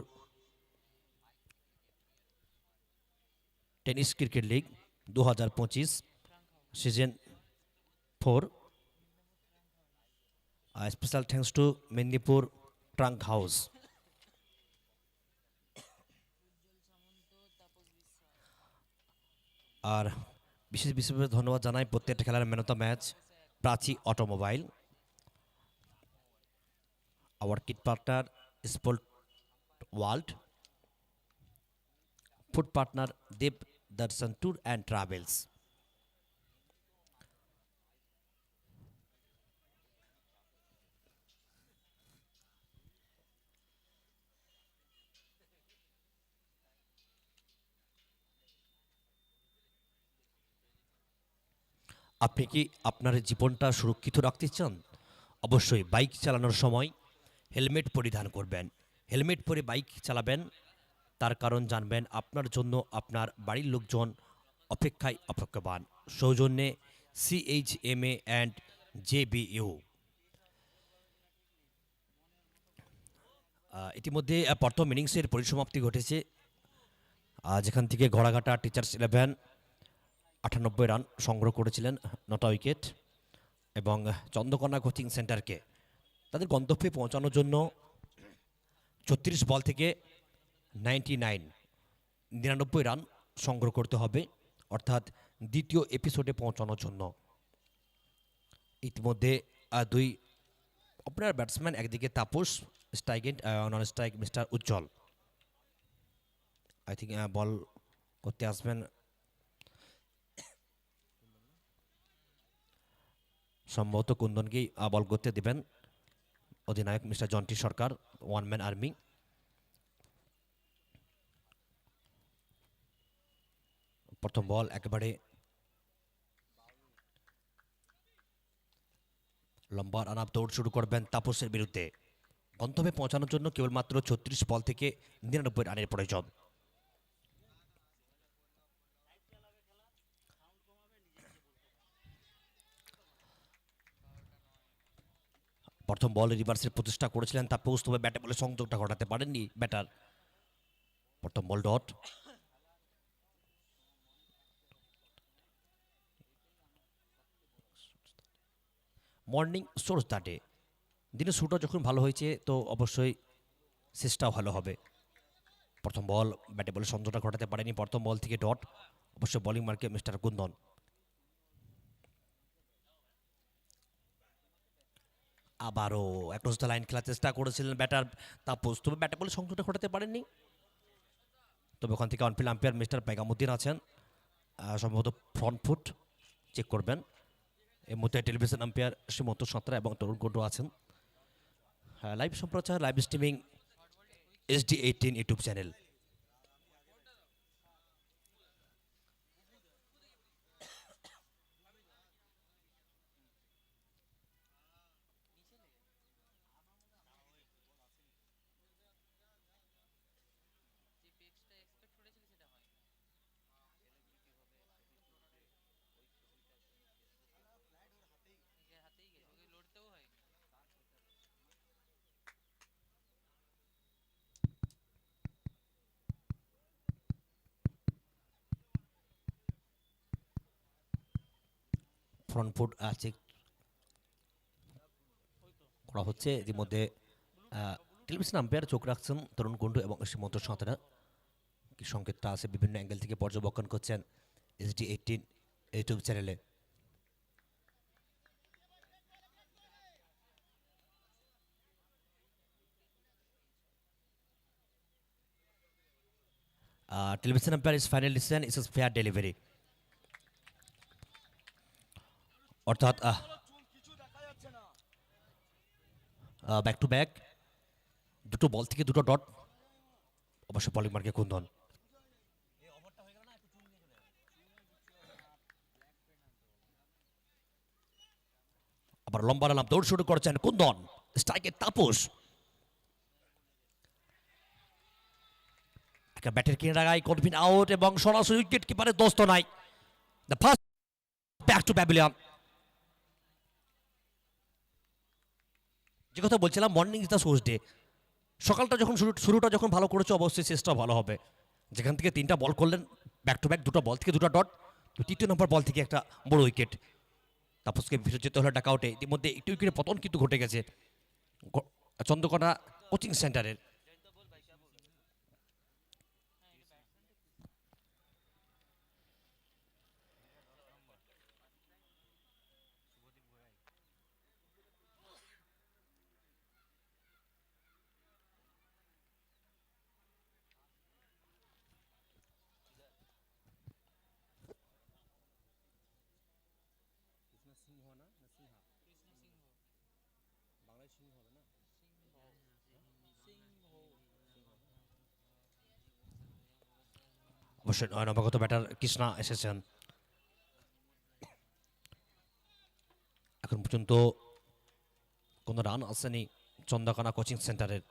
tennis cricket league 2025 season 4। Special thanks to Medinipur trunk house. আর বিশেষভাবে ধন্যবাদ জানাই প্রত্যেকটা খেলার man of the match Prachi automobile, our kit partner sport world, food partner Dev Darshan tour and travels. আপনি কি আপনার জীবনটা সুরক্ষিত রাখতে চান? অবশ্যই বাইক চালানোর সময় হেলমেট পরিধান করবেন। হেলমেট পরে বাইক চালাবেন, তার কারণ জানবেন আপনার জন্য আপনার বাড়ির লোকজন অপেক্ষাবান। সৌজন্যে CHMA অ্যান্ড JBU। ইতিমধ্যে প্রথম ইনিংসের পরিসমাপ্তি ঘটেছে, যেখান থেকে ঘোড়াঘাটা টিচার্স 11 98 রান সংগ্রহ করেছিলেন, 9টা উইকেট, এবং চন্দ্রকোনা কোচিং সেন্টারকে তাদের গন্তব্যে পৌঁছানোর জন্য 36 বল থেকে 99 রান সংগ্রহ করতে হবে, অর্থাৎ দ্বিতীয় এপিসোডে পৌঁছানোর জন্য। ইতিমধ্যে দুই ওপেনার ব্যাটসম্যান, একদিকে Tapas, strike end non strike mister Ujjwal, I think bowl করতে আসবেন সম্ভবত কুন্দনকেই বল করতে দেবেন অধিনায়ক mister Jonty Sarkar, one man army. প্রথম বল একেবারে লম্বা রান আপ দৌড় শুরু করবেন তাপসের বিরুদ্ধে। গন্তব্যে পৌঁছানোর জন্য কেবলমাত্র 36 বল থেকে 99 রানের প্রয়োজন। প্রথম বল রিভার্সের প্রচেষ্টা করেছিলেন তাপস, তবে ব্যাটে বলে সংযোগটা ঘটাতে পারেননি ব্যাটার। প্রথম ball dot. Morning source the day. দিনের শুরুটা যখন ভালো হয়েছে তো অবশ্যই শেষটাও ভালো হবে। প্রথম বল ব্যাটে বলে সংযোগটা ঘটাতে পারেনি, প্রথম বল থেকে ডট। অবশ্যই বোলিং মার্কে মিস্টার কুন্দন। আবারও অ্যাক্রস দ্য লাইন খেলার চেষ্টা করেছিলেন ব্যাটার তাপস, তবে ব্যাটে বলে সংযোগটা ঘটাতে পারেননি। তবে ওখান থেকে অনফিল্ড আম্পায়ার মিস্টার পেগামুদ্দিন আছেন, সম্ভবত ফ্রন্ট ফুট চেক করবেন। এই মুহূর্তে টেলিভিশন আম্পায়ার শ্রীমন্ত সাঁতরা এবং তরুণ কুণ্ডু আছেন। লাইভ সম্প্রচার, live streaming SD18 YouTube channel. Front foot check করা হচ্ছে। ইতিমধ্যে টেলিভিশন আম্পায়ার চোখ রাখছেন তরুণ কুণ্ডু এবং সীমন্ত সাঁতরা। কি সংকেতটা আছে বিভিন্ন অ্যাঙ্গেল থেকে পর্যবেক্ষণ করছেন SD18 ইউটিউব চ্যানেলে। Television umpire is final decision is fair delivery, অর্থাৎ ব্যাক টু ব্যাক দুটো বল থেকে দুটো ডট, অবশ্য বলিং মার্কে কুন্দন। আবার লম্বা লাম দৌড় শুরু করছেন কুন্দন, স্ট্রাইকে তাপস, একটা ব্যাটের কিনারায় কনভিন আউট এবং সরাসরি উইকেট কিপারের দোস্ত নাই। The first back to pavilion. যে কথা বলছিলাম, morning is the source day. সকালটা যখন শুরুটা যখন ভালো করেছে, অবশ্যই শেষটা ভালো হবে। যেখান থেকে 3টা বল করলেন ব্যাক টু ব্যাক, দুটো বল থেকে দুটো ডট, তৃতীয় নম্বর বল থেকে একটা বড় উইকেট। তাপসকে ফিরে যেতে হলো ডাক আউটে। ইতিমধ্যে একটু উইকেটের পতন কিন্তু ঘটে গেছে চন্দ্রকোনা কোচিং সেন্টারের। অবশ্যই নবাগত ব্যাটার কৃষ্ণা এসেছেন। এখন পর্যন্ত কোনো রান আসেনি চন্দ্রকোনা কোচিং সেন্টারের।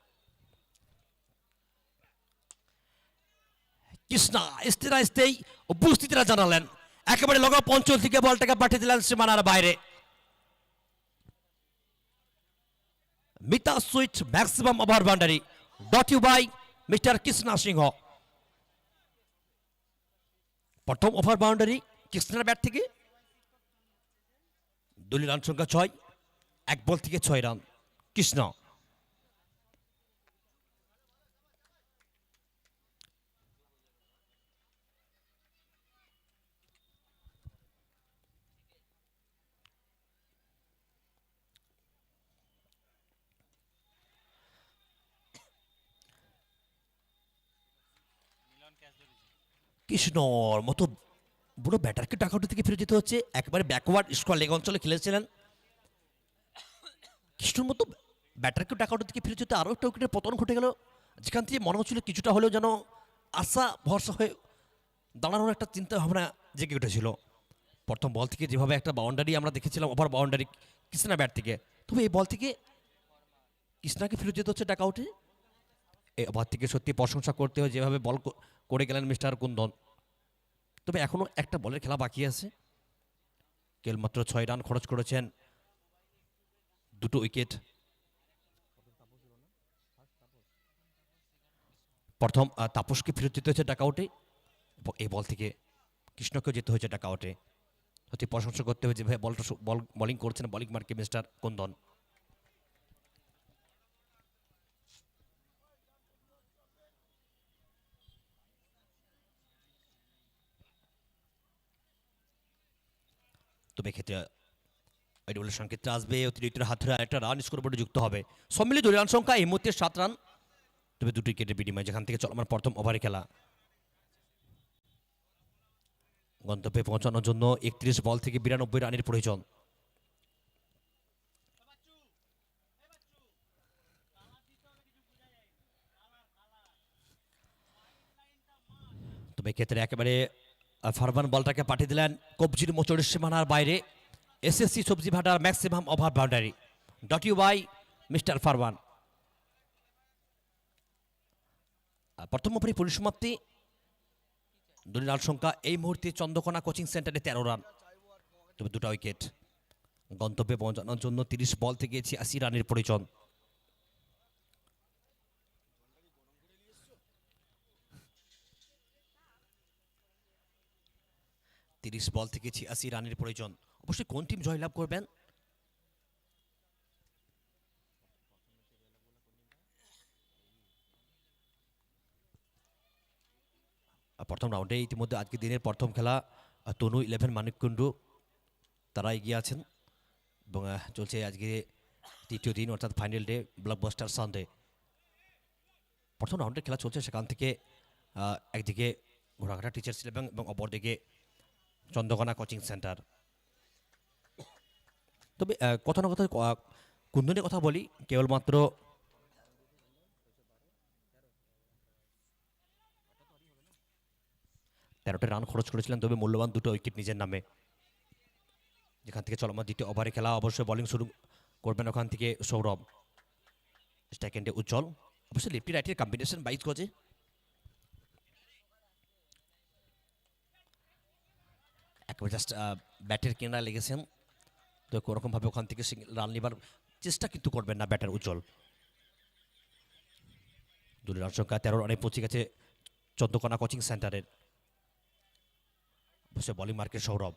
কৃষ্ণা স্থিরা স্থিই উপস্থিতিরা জানালেন, একেবারে লগা পঞ্চল থেকে বলটাকে পাঠিয়ে দিলেন সীমানার বাইরে। Mita sweet maximum over boundary, dot U by mister Krishna Singh. প্রথম ওভার বাউন্ডারি কৃষ্ণার ব্যাট থেকে। দলীয় রান সংখ্যা 6, 1 বল থেকে 6 রান কৃষ্ণ। কৃষ্ণর মতো বুড়ো ব্যাটারকে ডাকআউট থেকে ফিরে যেতে হচ্ছে। একেবারে ব্যাকওয়ার্ড স্কোয়ার লেগ অঞ্চলে খেলেছিলেন। কৃষ্ণর মতো ব্যাটারকে ডাকআউট থেকে ফিরে যেতে আরও একটা উইকেটের পতন ঘটে গেল, যেখান থেকে মনে হচ্ছিল কিছুটা হলেও যেন আশা ভরসা হয়ে দাঁড়ানোর একটা চিন্তা ভাবনা জেগে উঠেছিল। প্রথম বল থেকে যেভাবে একটা বাউন্ডারি আমরা দেখেছিলাম, ওভার বাউন্ডারি কৃষ্ণা ব্যাট থেকে, তবে এই বল থেকে কৃষ্ণাকে ফিরে যেতে হচ্ছে ডাকআউটে। এই ওভার থেকে সত্যি প্রশংসা করতে হয় যেভাবে বল করে গেলেন মিস্টার কুন্দন। তবে এখনও একটা বলের খেলা বাকি আছে। কেবলমাত্র 6 রান খরচ করেছেন, 2টো উইকেট। প্রথম তাপসকে ফিরত যেতে হয়েছে ডাকআউটে এবং এই বল থেকে কৃষ্ণকেও যেতে হয়েছে ডাকআউটে। সত্যি প্রশংসা করতে হবে যেভাবে বলিং করছেন বলিং মার্কে মিস্টার কুন্দন। তবে ক্ষেত্রে এডুলের সংকেতটা আসবে, অতিরিক্ত হাত ধরে একটা রান স্কোর বোর্ডে যুক্ত হবে। সম্মিলিত রান সংখ্যা এই মুহূর্তে 7 রান, তবে 2 উইকেটের বিনিময়, যেখান থেকে চলমান প্রথম ওভারে খেলা। গন্তব্যে পৌঁছানোর জন্য 31 বল থেকে 92 রানের প্রয়োজন। তবে ক্ষেত্রে একেবারে ফারমান বলটাকে পাঠিয়ে দিলেন কবজির মোচড়ের সীমানার বাইরে। SSC সবজি ভাটার maximum over boundary, dot U by mister Farman. প্রথম ওভারে পরিসমাপ্তি। দলীয় রান সংখ্যা এই মুহূর্তে চন্দ্রকোনা কোচিং সেন্টারে 13 রান, তবে 2টা উইকেট। গন্তব্যে পৌঁছানোর জন্য 30 বল থেকে 86 রানের প্রয়োজন। 30 বল থেকে 86 রানের প্রয়োজন। অবশ্যই কোন টিম জয়লাভ করবেন? প্রথম রাউন্ডে ইতিমধ্যে আজকে দিনের প্রথম খেলা তনু 11 মানিককুণ্ডু তারা এগিয়ে আছেন এবং চলছে আজকে তৃতীয় দিন অর্থাৎ ফাইনাল ডে ব্লকবাস্টার সানডে। প্রথম রাউন্ডের খেলা চলছে, সেখান থেকে একদিকে ঘোড়াঘাটা টিচার্স ইলেভেন এবং অপরদিকে চন্দ্রকোনা কোচিং সেন্টার। তবে কথা না কথা কুন্দনের কথা বলি, কেবলমাত্র তেরোটা রান খরচ করেছিলেন, তবে মূল্যবান দুটো উইকেট নিজের নামে। যেখান থেকে চলমান দ্বিতীয় ওভারে খেলা, অবশ্যই বোলিং শুরু করবেন ওখান থেকে সৌরভ, সেকেন্ডে উজ্জ্বল, অবশ্যই লেফটি রাইটের কম্বিনেশন 22 গজে। একেবারে জাস্ট ব্যাটের কিনারা লেগেছেন, তো কোনোরকমভাবে ওখান থেকে রান নেবার চেষ্টা কিন্তু করবেন না ব্যাটার উজ্জ্বল। দলের রান সংখ্যা 13 রানে পৌঁছে গেছে চন্দ্রকোনা কোচিং সেন্টারের। অবশ্যই বোলিং মার্কের সৌরভ।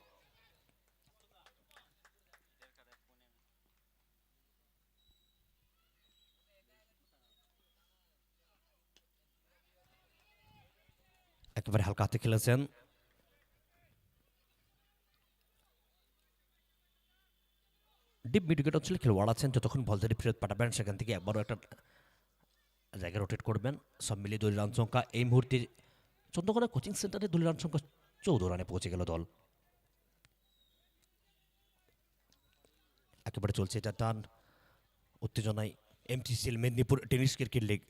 একেবারে হালকা হাতে খেলেছেন, ডিপ মিড উইকেট অঞ্চলে খেলোয়াড় আছেন, যতক্ষণ বল ধরে ফেরত পাঠাবেন সেখান থেকে একবারও একটা জায়গায় রোটেট করবেন। সব মিলিয়ে দলের রান সংখ্যা এই মুহূর্তে চন্দ্রকোনা কোচিং সেন্টারে দলের রান সংখ্যা 14 রানে পৌঁছে গেল দল। একেবারে চলছে এটা টান উত্তেজনায় এমটিসিএল মেদিনীপুর টেনিস ক্রিকেট লিগ।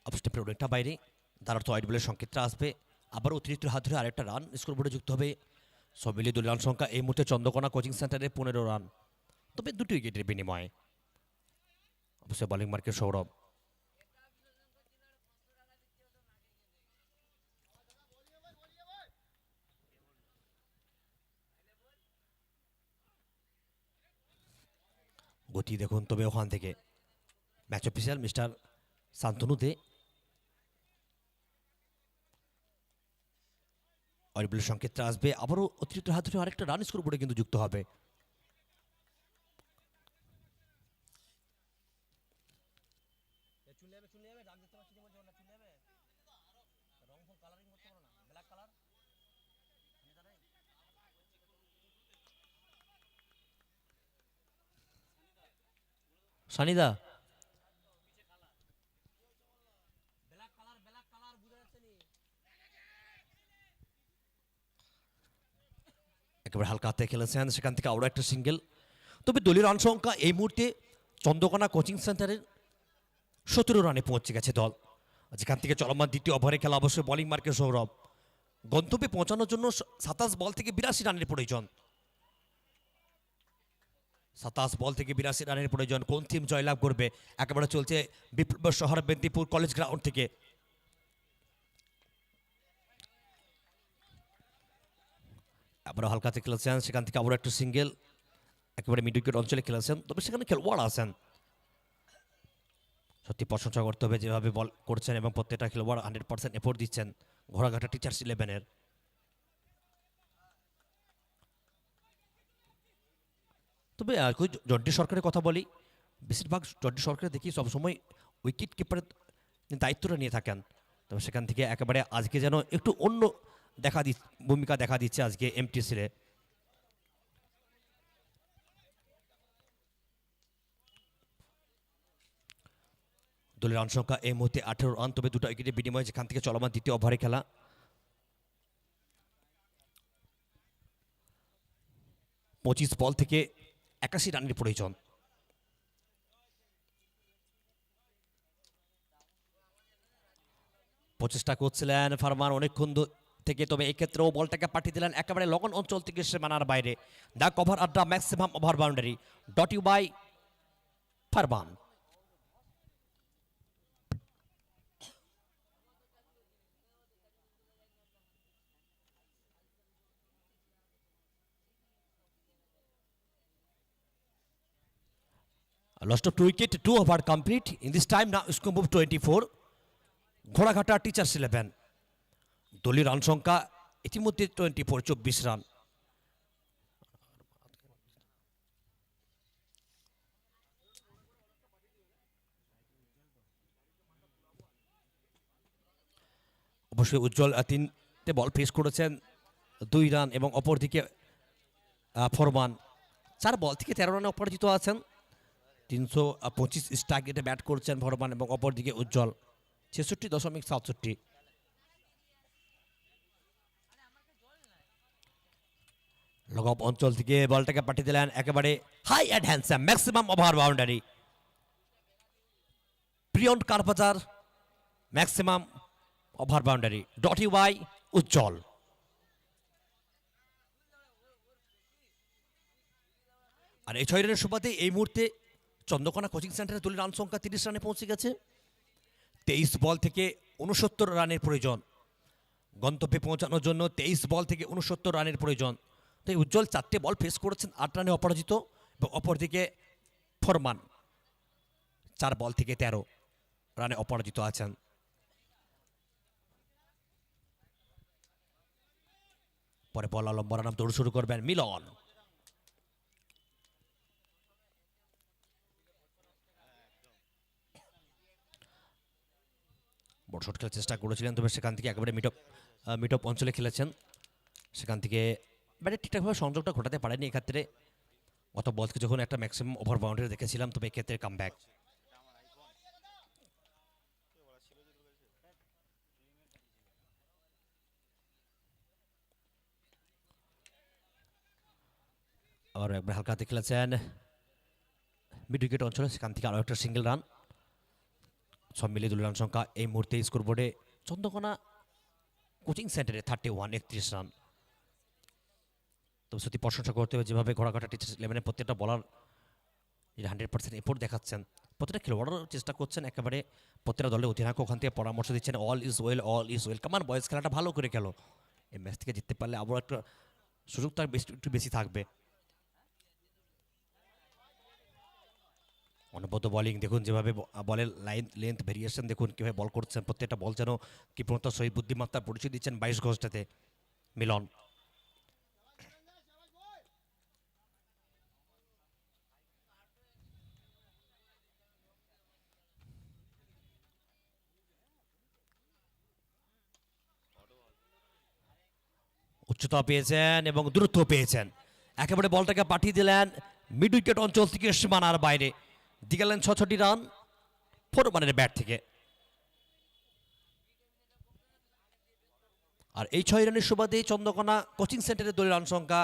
অবশ্যই অনেকটা বাইরে, তার অর্থ ওয়াইড বলের সংকেতটা আসবে, আবার অতিরিক্ত হাত ধরে আরেকটা রান স্কোরবোর্ডে যুক্ত হবে। সব মিলিয়ে দলীয় রান সংখ্যা এই মুহূর্তে চন্দ্রকোনা কোচিং সেন্টারে 15 রান, তবে দুটি উইকেটের বিনিময়ে। অবশ্যই বোলিং মার্কের সৌরভ। গতি দেখুন তবে ওখান থেকে ম্যাচ অফিসিয়াল মিস্টার শান্তনু দে। অরিবলের সংকেতটা আসবে, আবারও অতিরিক্ত হাত ধরে আরেকটা রান স্কোরবোর্ডে কিন্তু যুক্ত হবে। সানিদা একেবারে হালকা হাতে খেলেছেন, সেখান থেকে আরও একটা সিঙ্গেল। তবে দলীয় রান সংখ্যা এই মুহূর্তে চন্দ্রকোনা কোচিং সেন্টারের 17 রানে পৌঁছে গেছে দল, যেখান থেকে চলমান দ্বিতীয় ওভারে খেলা। অবশ্যই বোলিং মার্কে সৌরভ। গন্তব্যে পৌঁছানোর জন্য 27 বল থেকে 82 রানের প্রয়োজন। 27 বল থেকে 82 রানের প্রয়োজন। কোন টিম জয়লাভ করবে? একেবারে চলছে বিপ্লব শহর মেদিনীপুর কলেজ গ্রাউন্ড থেকে। আবারও হালকাতে খেলেছেন, সেখান থেকে আবারও একটা সিঙ্গেল। একেবারে মিড উইকেট অঞ্চলে খেলেছেন, তবে সেখানে খেলোয়াড় আছেন, সত্যি প্রশংসা করতে হবে যেভাবে বল করছেন এবং প্রত্যেকটা খেলোয়াড় 100% এফোর্ট দিচ্ছেন ঘোড়াঘাটা টিচার্স ইলেভেনের। তবে জন্টি সরকারের কথা বলি, বেশিরভাগ জন্টি সরকার দেখি সবসময় উইকেট কিপারের দায়িত্বটা নিয়ে থাকেন, তবে সেখান থেকে একেবারে আজকে যেন একটু অন্য ভূমিকা দেখা দিচ্ছে আজকে এমটিসিরে। দলের রান সংখ্যা এই মুহূর্তে 18 রান, তবে দুটো উইকেটের বিনিময়ে, যেখান থেকে চলমান দ্বিতীয় ওভারে খেলা। 25 বল থেকে 81 রানের প্রয়োজন। প্রচেষ্টা করছিলেন ফারমান অনেকক্ষণ থেকে, তবে এই ক্ষেত্রেও বলটাকে পাঠিয়ে দিলেন একেবারে লগন অঞ্চল থেকে সীমানার বাইরে। The cover Adda maximum over boundary, dot U by Farman. Lost of 2 wicket, 2 over complete. In this time now score move 24। ঘোড়াঘাটা টিচার্স 11, দলীয় রান সংখ্যা ইতিমধ্যে 24 রান। অবশ্যই উজ্জ্বল 3টে বল ফেস করেছেন, 2 রান, এবং অপরদিকে ফরমান 4 বল থেকে 13 রানে অপরাজিত আছেন। 325 স্ট্রাইক রেটে ব্যাট করছেন ফরমান, এবং অপরদিকে উজ্জ্বল 66.67। লগ অফ অঞ্চল থেকে বলটাকে পাঠিয়ে দিলেন একেবারে high and handsome, maximum over boundary. Priyan car bazaar, maximum over boundary, ডটি ওয়াই উজ্জ্বল। আর এই 6 রানের সুবাদে এই মুহূর্তে চন্দ্রকোনা কোচিং সেন্টারে দলীয় রান সংখ্যা 30 রানে পৌঁছে গেছে। 23 বল থেকে 69 রানের প্রয়োজন গন্তব্যে পৌঁছানোর জন্য। 23 বল থেকে 69 রানের প্রয়োজন। তাই উজ্জ্বল 4টে বল ফেস করেছেন, 8 রানে অপরাজিত, এবং অপরদিকে ফরমান 4 বল থেকে 13 রানে অপরাজিত আছেন। পরে বল লম্বা রান দৌড় শুরু করবেন মিলন। বড় শট খেলার চেষ্টা করেছিলেন, তবে সেখান থেকে একেবারে মিড অফ অঞ্চলে খেলেছেন। সেখান থেকে ব্যাটে ঠিকঠাকভাবে সংযোগটা ঘটাতে পারেনি এক্ষেত্রে। গত বল থেকে যখন একটা ম্যাক্সিমাম ওভার বাউন্ডারি দেখেছিলাম, তবে এক্ষেত্রে কাম ব্যাক। আবার একবার হালকা হাতে খেলেছেন মিড উইকেট অঞ্চলে, সেখান থেকে আরও একটা সিঙ্গেল রান। সব মিলিয়ে দলীয় রান সংখ্যা এই মুহূর্তে স্কোরবোর্ডে চন্দ্রকোনা কোচিং সেন্টারে 31, 31 রান। তবে সত্যি প্রশংসা করতে হবে যেভাবে ঘোড়াঘাটা টিচার্স 11 প্রত্যেকটা বলার 100% এফোর্ট দেখাচ্ছেন, প্রত্যেকটা খেলোয়াড়ও চেষ্টা করছেন, একেবারে প্রত্যেকটা দলের অধিনায়ক ওখান থেকে পরামর্শ দিচ্ছেন all is well, all is well, কামান বয়েজ খেলাটা ভালো করে খেলো, এই ম্যাচ থেকে জিততে পারলে আবার একটা সুযোগ তার একটু বেশি থাকবে। অনবদ্য বোলিং দেখুন, যেভাবে বলের লেন্থ ভেরিয়েশন দেখুন, কীভাবে বল করছেন, প্রত্যেকটা বল যেন কৃপণতার সহিত বুদ্ধিমত্তার পরিচয় দিচ্ছেন 22 গজটাতে মিলন। উচ্চতা পেয়েছেন এবং দূরত্ব পেয়েছেন, একেবারে বলটাকে পাঠিয়ে দিলেন মিড উইকেট অঞ্চল থেকে সীমানার বাইরে, দিয়ে গেলেন 66 রান ফরমানের ব্যাট থেকে। আর এই 6 রানের সুবাদে চন্দ্রকোনা কোচিং সেন্টারের দলীয় রান সংখ্যা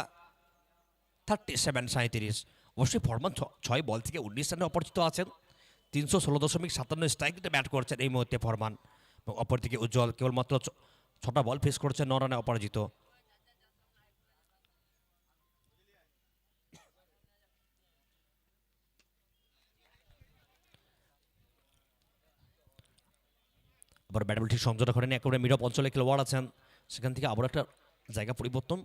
37, 37। অবশ্যই ফরমান 6 বল থেকে 19 রানে অপরাজিত আছেন, 316.57 স্ট্রাইক রেটে ব্যাট করছেন এই মুহূর্তে ফরমান, এবং অপরদিকে উজ্জ্বল কেবলমাত্র 6টা বল ফেস করছেন, 9 রানে অপরাজিত। আবার ব্যাট বল ঠিক সংযোগটা করেনি, একেবারে মিড অফ অঞ্চলে খেলোয়াড় আছেন, সেখান থেকে আবার একটা জায়গা পরিবর্তন।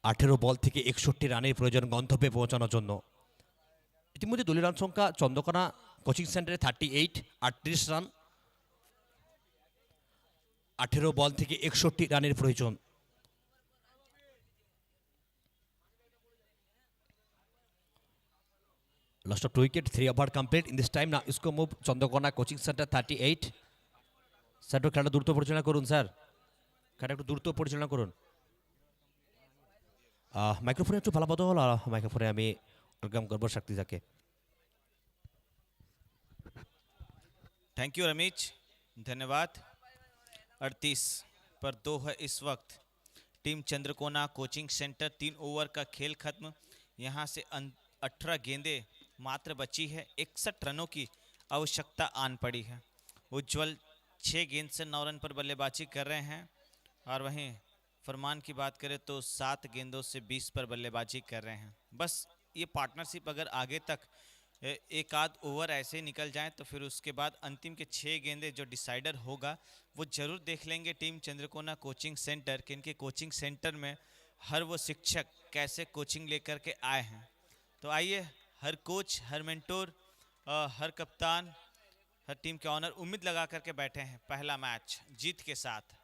আঠেরো বল থেকে 61 রানের প্রয়োজন গন্তব্যে পৌঁছানোর জন্য। ইতিমধ্যে দলীয় রান সংখ্যা চন্দ্রকোনা কোচিং সেন্টারে 38, 38 রান। 18 বল থেকে 61 রানের প্রয়োজন। Lost of 2 wicket, 3 over complete. In this time now, Isko move Chandrakona coaching center 38. Sir একটু খেলাটা দ্রুত পরিচালনা করুন, স্যার খেলাটা একটু দ্রুত পরিচালনা করুন। মাইক্রোফোনে একটু ভালো হলো, আর মাইক্রোফোনে আমি ওয়েলকাম করবো শক্তিজাকে। थैंक यू रमेश, धन्यवाद। 38 पर 2 है इस वक्त। Team Chandrakona coaching centre 3 over का खेल खत्म। यहाँ से 18 गेंदें मात्र बची है, 61 रनों की आवश्यकता आन पड़ी है। उज्ज्वल 6 गेंद से 9 रन पर बल्लेबाजी कर रहे हैं, और वहीं फरमान की बात करें तो 7 गेंदों से 20 पर बल्लेबाजी कर रहे हैं। बस ये पार्टनरशिप अगर आगे तक एक आध ओवर ऐसे निकल जाएं तो फिर उसके बाद अंतिम के 6 गेंदें जो डिसाइडर होगा वो ज़रूर देख लेंगे टीम चंद्रकोना कोचिंग सेंटर कि इनके कोचिंग सेंटर में हर वो शिक्षक कैसे कोचिंग लेकर के आए हैं। तो आइए हर कोच, हर मेंटोर, हर कप्तान, हर टीम के ऑनर उम्मीद लगा करके बैठे हैं पहला मैच जीत के साथ।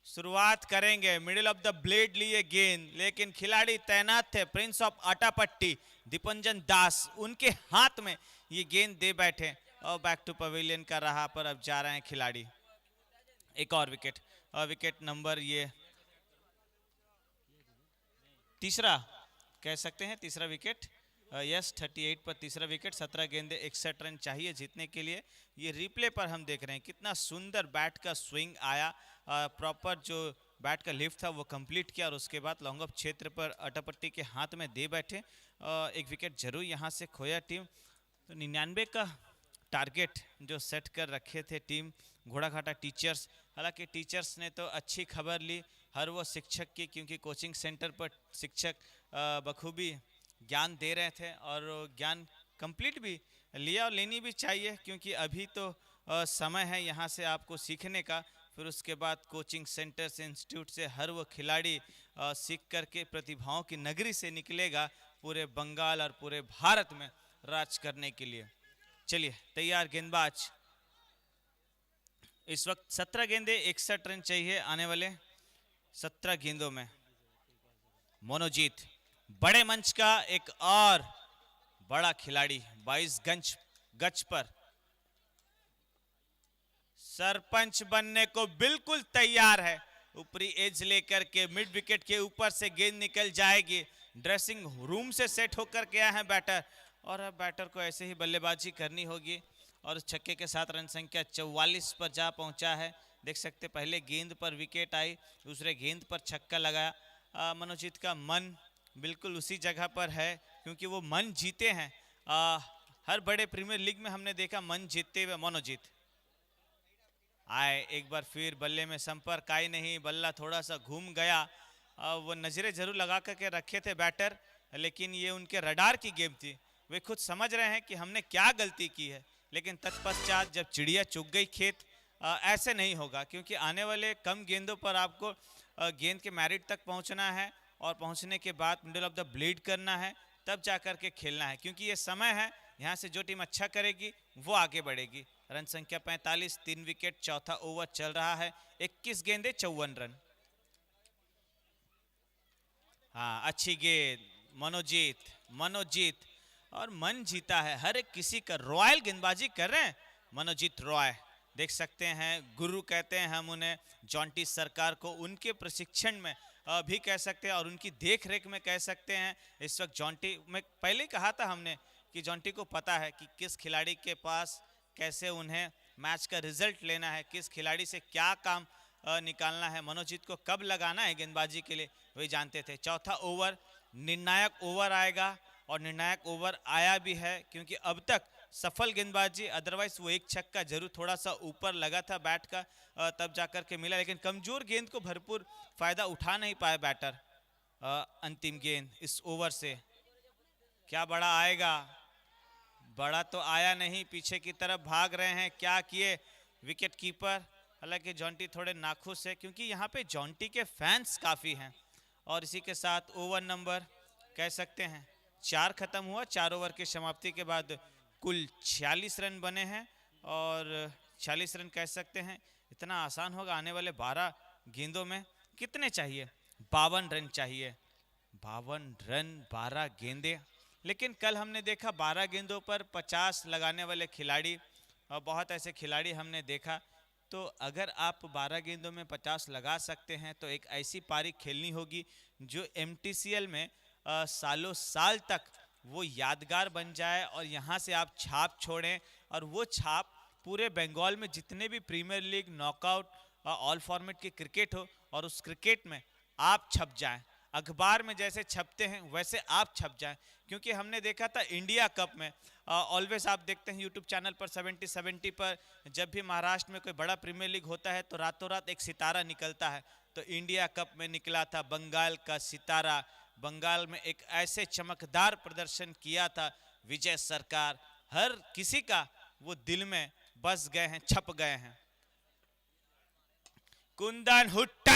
शुरुआत करेंगे, मिडिल ऑफ द ब्लेड लिए गेंद, लेकिन खिलाड़ी तैनात थे प्रिंस ऑफ आटापट्टी दीपंजन दास, उनके हाथ में ये गेंद दे बैठे और बैक टू पवेलियन का रहा, पर अब जा रहे हैं खिलाड़ी। एक और विकेट, और विकेट नंबर ये तीसरा कह सकते हैं, तीसरा विकेट। यस 38 पर तीसरा विकेट। 17 गेंदे 61 रन चाहिए जीतने के लिए। ये रिप्ले पर हम देख रहे हैं कितना सुंदर बैट का स्विंग आया, प्रॉपर जो बैट का लिफ्ट था वो कंप्लीट किया और उसके बाद लॉन्ग ऑफ क्षेत्र पर अटापट्टी के हाथ में दे बैठे। एक विकेट जरूर यहाँ से खोया टीम। तो 99 का टारगेट जो सेट कर रखे थे टीम घोड़ाघाटा टीचर्स, हालांकि टीचर्स ने तो अच्छी खबर ली हर वो शिक्षक की, क्योंकि कोचिंग सेंटर पर शिक्षक बखूबी ज्ञान दे रहे थे और ज्ञान कंप्लीट भी लिया और लेनी भी चाहिए, क्योंकि अभी तो समय है यहाँ से आपको सीखने का। फिर उसके बाद कोचिंग सेंटर से, इंस्टीट्यूट से हर वो खिलाड़ी सीख करके प्रतिभाओं की नगरी से निकलेगा पूरे बंगाल और पूरे भारत में राज करने के लिए। चलिए तैयार गेंदबाज। इस वक्त 17 गेंदे 61 रन चाहिए आने वाले 17 गेंदों में। मनोजीत बड़े मंच का एक और बड़ा खिलाड़ी 22 गज पर सरपंच बनने को बिल्कुल तैयार है। ऊपरी एज लेकर के मिड विकेट के ऊपर से गेंद निकल जाएगी। ड्रेसिंग रूम से सेट होकर के आया है बैटर, और अब बैटर को ऐसे ही बल्लेबाजी करनी होगी। और छक्के के साथ रन संख्या 44 पर जा पहुंचा है। देख सकते पहले गेंद पर विकेट आई, दूसरे गेंद पर छक्का लगाया। मनोजीत का मन बिल्कुल उसी जगह पर है, क्योंकि वो मन जीते हैं। हर बड़े प्रीमियर लीग में हमने देखा मन जीतते हुए मनोजीत आए। एक बार फिर बल्ले में संपर्क आई नहीं, बल्ला थोड़ा सा घूम गया। वो नजरें जरूर लगा करके रखे थे बैटर, लेकिन ये उनके रडार की गेम थी। वे खुद समझ रहे हैं कि हमने क्या गलती की है, लेकिन तत्पश्चात जब चिड़िया चुग गई खेत, ऐसे नहीं होगा, क्योंकि आने वाले कम गेंदों पर आपको गेंद के मैरिट तक पहुंचना है और पहुंचने के बाद मिडिल ऑफ द ब्लेड करना है, तब जा कर के खेलना है, क्योंकि ये समय है यहाँ से जो टीम अच्छा करेगी वो आगे बढ़ेगी। रन संख्या 45, 3 विकेट, चौथा ओवर चल रहा है। 21 गेंदे 54 रन। हाँ अच्छी गेंद मनोजीत और मन जीता है हर एक किसी का। रॉयल गेंदबाजी कर रहे हैं मनोजीत रॉय, देख सकते हैं गुरु कहते हैं हम उन्हें, जॉन्टी सरकार को उनके प्रशिक्षण में भी कह सकते हैं और उनकी देख रेख में कह सकते हैं। इस वक्त जॉन्टी में पहले कहा था हमने कि जॉन्टी को पता है कि किस खिलाड़ी के पास कैसे उन्हें मैच का रिजल्ट लेना है, किस खिलाड़ी से क्या काम निकालना है, मनोजीत को कब लगाना है गेंदबाजी के लिए वही जानते थे। चौथा ओवर निर्णायक ओवर आएगा और निर्णायक ओवर आया भी है, क्योंकि अब तक सफल गेंदबाजी, अदरवाइज वो एक छक्का जरूर थोड़ा सा ऊपर लगा था बैट का, तब जाकर के मिला, लेकिन कमजोर गेंद को भरपूर फायदा उठा नहीं पाए बैटर। अंतिम गेंद इस ओवर से क्या बड़ा आएगा, बड़ा तो आया नहीं, पीछे की तरफ भाग रहे हैं। क्या किए विकेट कीपर, हालांकि जॉन्टी थोड़े नाखुश है, क्योंकि यहाँ पे जॉन्टी के फैंस काफ़ी हैं। और इसी के साथ ओवर नंबर कह सकते हैं 4 खत्म हुआ। 4 ओवर की समाप्ति के बाद कुल 46 रन बने हैं, और 46 रन कह सकते हैं इतना आसान होगा आने वाले 12 गेंदों में। कितने चाहिए? 52 रन चाहिए। 52 रन 12 गेंदे, लेकिन कल हमने देखा 12 गेंदों पर 50 लगाने वाले खिलाड़ी, और बहुत ऐसे खिलाड़ी हमने देखा। तो अगर आप 12 गेंदों में 50 लगा सकते हैं तो एक ऐसी पारी खेलनी होगी जो MTCL में सालों साल तक वो यादगार बन जाए और यहाँ से आप छाप छोड़ें, और वो छाप पूरे बंगाल में जितने भी premier league, knockout, all format की क्रिकेट हो, और उस क्रिकेट में आप छप जाएं। अखबार में जैसे छपते हैं वैसे आप छप जाएं, क्योंकि हमने देखा था इंडिया कप में, ऑलवेज आप देखते हैं यूट्यूब चैनल पर 70 पर, जब भी महाराष्ट्र में कोई बड़ा प्रीमियर लीग होता है तो रातों रात एक सितारा निकलता है। तो इंडिया कप में निकला था बंगाल का सितारा। बंगाल में एक ऐसे चमकदार प्रदर्शन किया था विजय सरकार, हर किसी का वो दिल में बस गए हैं, छप गए हैं। कुंदन हुट्टा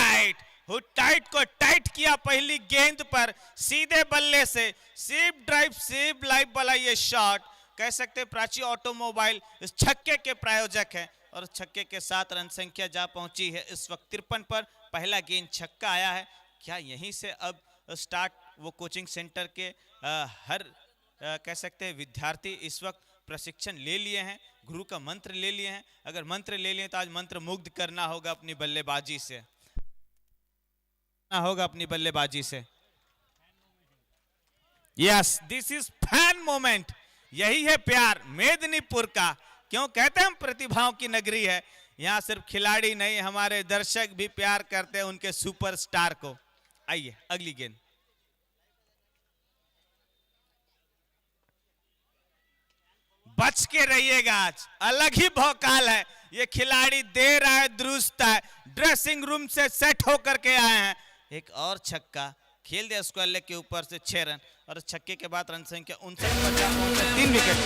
हुटाइट को टाइट किया पहली गेंद पर सीधे बल्ले से, सीप ड्राइव सीप लाइव वाला ये शॉट कह सकते हैं। प्राची ऑटोमोबाइल इस छक्के के प्रायोजक है और छक्के के साथ रन संख्या जा पहुंची है इस वक्त 53 पर। पहला गेंद छक्का आया है। क्या यहीं से अब स्टार्ट वो कोचिंग सेंटर के हर कह सकते हैं विद्यार्थी इस वक्त प्रशिक्षण ले लिए हैं, गुरु का मंत्र ले लिए हैं। अगर मंत्र ले लिए तो आज मंत्र मुग्ध करना होगा अपनी बल्लेबाजी से, होगा अपनी बल्लेबाजी से। Yes, this is fan moment. यही है प्यार मेदिनीपुर का। क्यों कहते हैं हम प्रतिभाओं की नगरी है। यहां सिर्फ खिलाड़ी नहीं, हमारे दर्शक भी प्यार करते हैं उनके सुपरस्टार को। आइए अगली गेंद। बच के रहिएगा, आज अलग ही भौकाल है। ये खिलाड़ी दे रहा है दुरुस्त है, ड्रेसिंग रूम से सेट होकर के आए हैं। एक और छक्का खेल दिया स्क्वायर लेग के ऊपर से 6 रन और छक्के के बाद रन संख्या 59 पर जा पहुंचे 3 विकेट।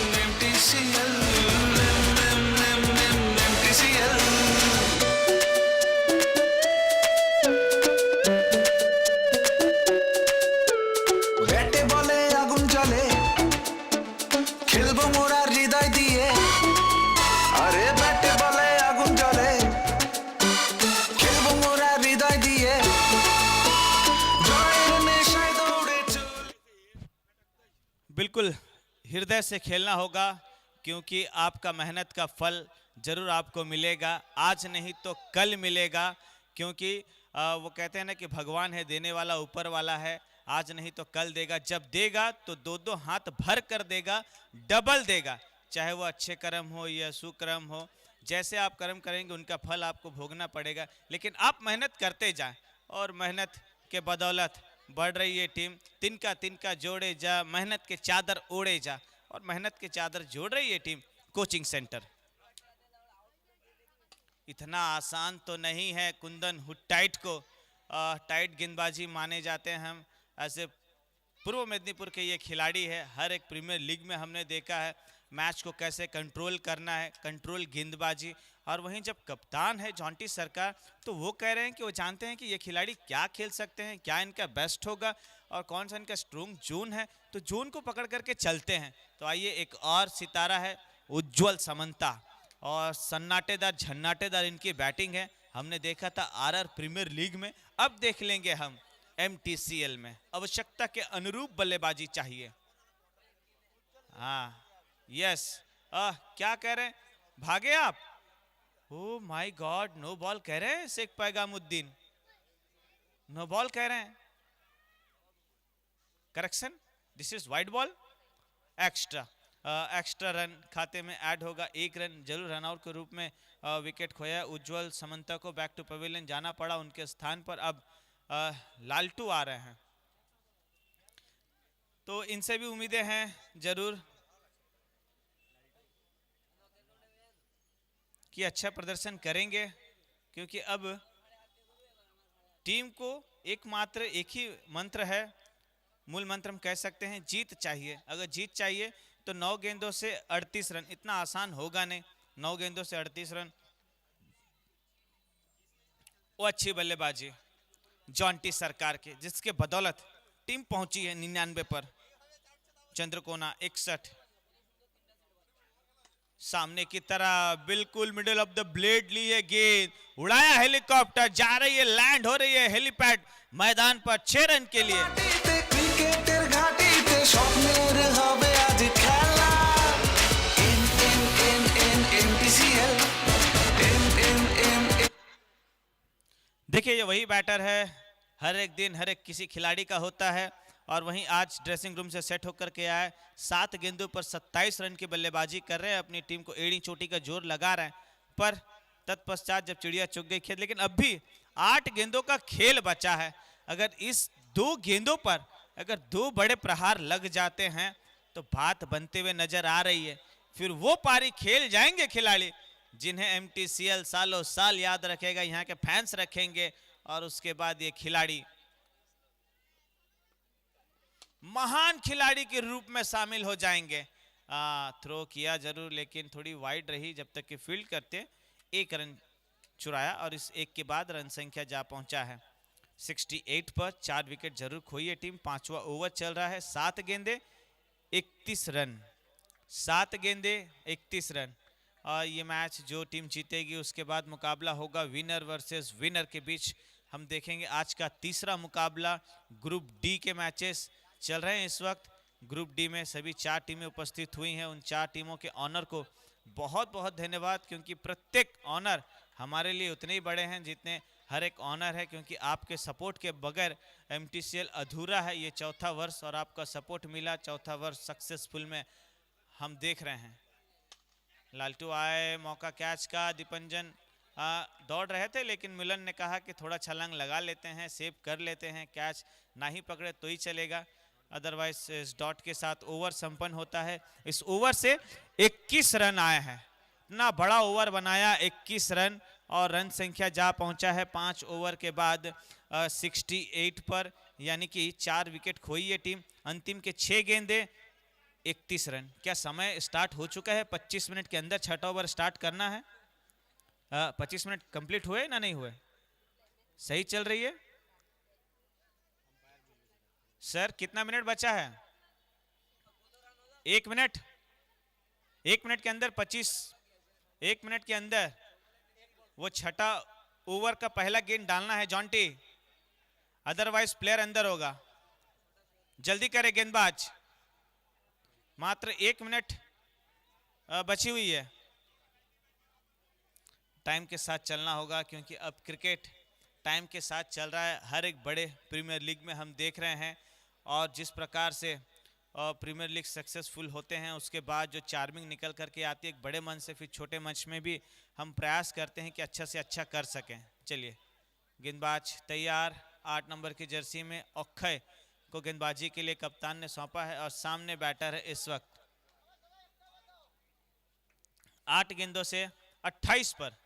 ব্যাটে বলে আগুন জ্বলে, খেলবো মোরা হৃদয় দিয়ে। আরে ব্যাটে বলে আগুন জ্বলে, খেলবো মোরা হৃদয় দিয়ে। জয়ের নেশায় দৌড়ে চল। बिल्कुल हृदय से खेलना होगा क्योंकि आपका मेहनत का फल जरूर आपको मिलेगा। आज नहीं तो कल मिलेगा, क्योंकि वो कहते हैं ना कि भगवान है देने वाला, ऊपर वाला है। आज नहीं तो कल देगा। जब देगा तो 2-2 हाथ भर कर देगा, डबल देगा। चाहे वो अच्छे कर्म हो या सुकर्म हो, जैसे आप कर्म करेंगे उनका फल आपको भोगना पड़ेगा। लेकिन आप मेहनत करते जाएं और मेहनत के बदौलत बढ़ रही है टीम। तिनका जोड़े जा, मेहनत के चादर ओढ़े जा, और मेहनत के चादर जोड़ रही है टीम कोचिंग सेंटर। इतना आसान तो नहीं है कुंदन हुटाइट को। टाइट गेंदबाजी माने जाते हैं हम। ऐसे पूर्व मेदिनीपुर के ये खिलाड़ी है। हर एक प्रीमियर लीग में हमने देखा है मैच को कैसे कंट्रोल करना है, कंट्रोल गेंदबाजी। और वहीं जब कप्तान है जॉन्टी सरकार, तो वो कह रहे हैं कि वो जानते हैं कि ये खिलाड़ी क्या खेल सकते हैं, क्या इनका बेस्ट होगा और कौन सा इनका स्ट्रॉन्ग जोन है, तो जोन को पकड़ करके चलते हैं। तो आइए एक और सितारा है उज्जवल समंता, और सन्नाटेदार झन्नाटेदार इनकी बैटिंग है। हमने देखा था आरआर प्रीमियर लीग में, अब देख लेंगे हम एमटीसीएल में। आवश्यकता के अनुरूप बल्लेबाजी चाहिए। हाँ, यस, क्या कह रहे हैं, भागे आप? Oh my God, no ball कह रहे हैं शेख पैगामुद्दीन, नो बॉल कह रहे हैं। Correction, this is wide ball. Extra run खाते में ऐड होगा। 1 रन जरूर रन आउट के रूप में विकेट खोया। उज्जवल समंता को बैक टू पवेलियन जाना पड़ा। उनके स्थान पर अब लालटू आ रहे हैं, तो इनसे भी उम्मीदें हैं जरूर कि अच्छा प्रदर्शन करेंगे, क्योंकि अब टीम को एक ही मंत्र है, मूल मंत्र हम कह सकते हैं, जीत चाहिए। अगर जीत चाहिए तो 9 गेंदों से 38 रन, इतना आसान होगा नहीं। 9 गेंदों से 38 रन, वो अच्छी बल्लेबाजी जॉन्टी सरकार के, जिसके बदौलत टीम पहुंची है 99 पर। चंद्रकोना 61, सामने की तरह बिल्कुल मिडिल ऑफ द ब्लेड ली है गेंद, उड़ाया हेलीकॉप्टर, जा रही है, लैंड हो रही है हेलीपैड मैदान पर 6 रन के लिए। ক্রিকেটের ঘাটিতে স্বপ্নের হবে আজ খেলা। NTCL देखिए ये वही बैटर है, हर एक दिन हर एक किसी खिलाड़ी का होता है, और वहीं आज ड्रेसिंग रूम से सेट होकर के आया। 7 गेंदों पर 27 रन की बल्लेबाजी कर रहे हैं, अपनी टीम को एड़ी चोटी का जोर लगा रहे हैं। पर तत्पश्चात जब चिड़िया चुग गई खेत, लेकिन अब भी 8 गेंदों का खेल बचा है। अगर इस 2 गेंदों पर अगर 2 बड़े प्रहार लग जाते हैं तो बात बनते हुए नजर आ रही है। फिर वो पारी खेल जाएंगे खिलाड़ी जिन्हें एमटीसीएल सालों साल याद रखेगा, यहाँ के फैंस रखेंगे, और उसके बाद ये खिलाड़ी महान खिलाड़ी के रूप में शामिल हो जाएंगे। थ्रो किया जरूर, लेकिन थोड़ी वाइड रही जब तक कि फील्ड करते। 1 रन चुराया और इस एक के बाद रन संख्या जा पहुंचा है 68 पर। 4 विकेट जरूर खोई है टीम। 5वां ओवर चल रहा है। 7 गेंदे 31 रन, 7 गेंदे 31 रन। और ये मैच जो टीम जीतेगी उसके बाद मुकाबला होगा विनर वर्सेस विनर के बीच। हम देखेंगे आज का तीसरा मुकाबला। ग्रुप डी के मैचेस चल रहे हैं इस वक्त। ग्रुप डी में सभी 4 टीमें उपस्थित हुई हैं। उन 4 टीमों के ऑनर को बहुत बहुत धन्यवाद, क्योंकि प्रत्येक ऑनर हमारे लिए उतने ही बड़े हैं जितने हर एक ऑनर है, क्योंकि आपके सपोर्ट के बगैर MTCL अधूरा है। ये चौथा वर्ष और आपका सपोर्ट मिला, चौथा वर्ष सक्सेसफुल में हम देख रहे हैं। लालटू आए, मौका कैच का। दीपंजन दौड़ रहे थे लेकिन मिलन ने कहा कि थोड़ा छलांग लगा लेते हैं, सेव कर लेते हैं, कैच ना ही पकड़े तो ही चलेगा, अदरवाइज इस डॉट के साथ ओवर संपन्न होता है। इस ओवर से 21 रन आए हैं। इतना बड़ा ओवर बनाया, 21 रन, और रन संख्या जा पहुंचा है 5 ओवर के बाद 68 पर, यानी कि 4 विकेट खोई है टीम। अंतिम के 6 गेंदे 31 रन। क्या समय स्टार्ट हो चुका है? 25 मिनट के अंदर छठा ओवर स्टार्ट करना है। 25 मिनट कंप्लीट हुए ना नहीं हुए? सही चल रही है सर? कितना मिनट बचा है? 1 मिनट। 1 मिनट के अंदर 25, 1 मिनट के अंदर वो छठा ओवर का पहला गेंद डालना है जॉन्टी, अदरवाइज प्लेयर अंदर होगा। जल्दी करे गेंदबाज, मात्र 1 मिनट बची हुई है। टाइम के साथ चलना होगा, क्योंकि अब क्रिकेट टाइम के साथ चल रहा है। हर एक बड़े प्रीमियर लीग में हम देख रहे हैं, और जिस प्रकार से प्रीमियर लीग सक्सेसफुल होते हैं उसके बाद जो चार्मिंग निकल करके आती है एक बड़े मंच से, फिर छोटे मंच में भी हम प्रयास करते हैं कि अच्छा से अच्छा कर सकें। चलिए, गेंदबाज तैयार, 8 नंबर की जर्सी में अक्षय को गेंदबाजी के लिए कप्तान ने सौंपा है, और सामने बैटर है इस वक्त। 8 गेंदों से 28 पर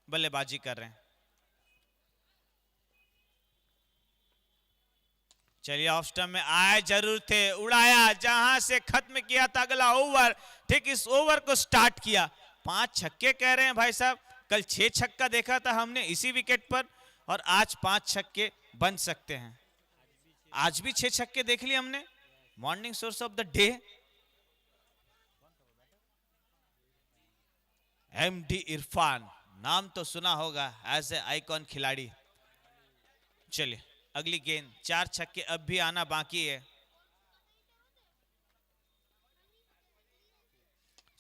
बल्लेबाजी कर रहे हैं। चलिए, ऑफ स्टंप में आए जरूर थे, उड़ाया, जहां से खत्म किया था अगला ओवर, ठीक इस ओवर को स्टार्ट किया। 5 छक्के कह रहे हैं भाई साहब। कल 6 छक्का देखा था हमने इसी विकेट पर, और आज 5 छक्के बन सकते हैं। आज भी 6 छक्के देख लिए हमने। Morning source of the day MD Irfan, नाम तो सुना होगा, एज ए आइकॉन खिलाड़ी। चलिए, अगली गेंद। 4 छक्के अब भी आना बाकी है।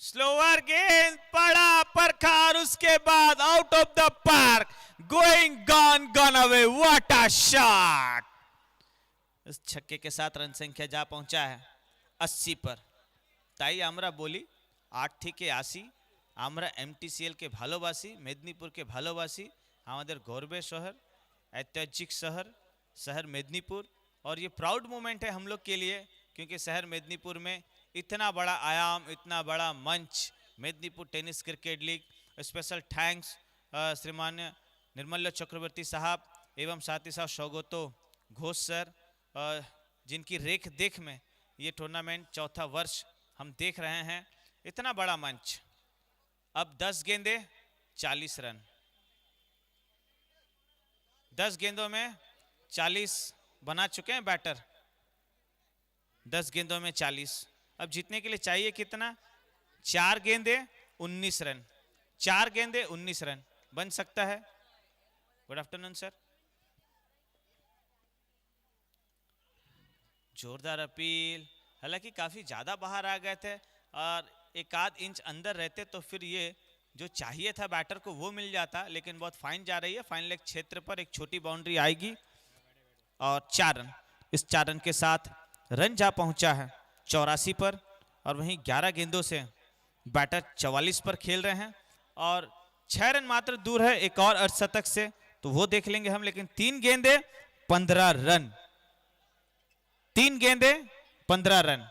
स्लोअर गेंद पड़ा परखा, और उसके बाद out of the park, going gone away, what a shot. इस छक्के के साथ रन संख्या जा पहुंचा है 80 पर। ताई আমরা বলি 8 থেকে 80 আমরা MTCL के ভালোবাসি, মেদিনীপুর के ভালোবাসি, আমাদের গর্বের শহর, ऐतिहासिक शहर मेदिनीपुर, और ये प्राउड मोमेंट है हम लोग के लिए, क्योंकि शहर मेदिनीपुर में इतना बड़ा आयाम, इतना बड़ा मंच, Medinipur tennis cricket league. Special thanks श्रीमान निर्मल्य चक्रवर्ती साहब एवं साथ ही साथ सौगतो घोष सर, जिनकी रेख देख में ये टूर्नामेंट चौथा वर्ष हम देख रहे हैं। इतना बड़ा मंच। अब 10 गेंदे 40 रन, 10 गेंदों में 40 बना चुके हैं बैटर। 10 गेंदों में 40। अब जीतने के लिए चाहिए कितना? 4 गेंदे 19 रन। 4 गेंदे 19 रन बन सकता है। Good afternoon sir. जोरदार अपील, हालांकि काफी ज्यादा बाहर आ गए थे, और 1 इंच अंदर रहते तो फिर ये जो चाहिए था बैटर को वो मिल जाता, लेकिन बहुत फाइन जा रही है। फाइन लेग क्षेत्र पर एक छोटी बाउंड्री आएगी, और 4 रन। इस 4 रन के साथ रन जा पहुंचा है 84 पर, और वहीं 11 गेंदों से बैटर 44 पर खेल रहे हैं, और 6 रन मात्र दूर है एक और अर्धशतक से, तो वो देख लेंगे हम। लेकिन 3 गेंदे 15 रन, 3 गेंदे 15 रन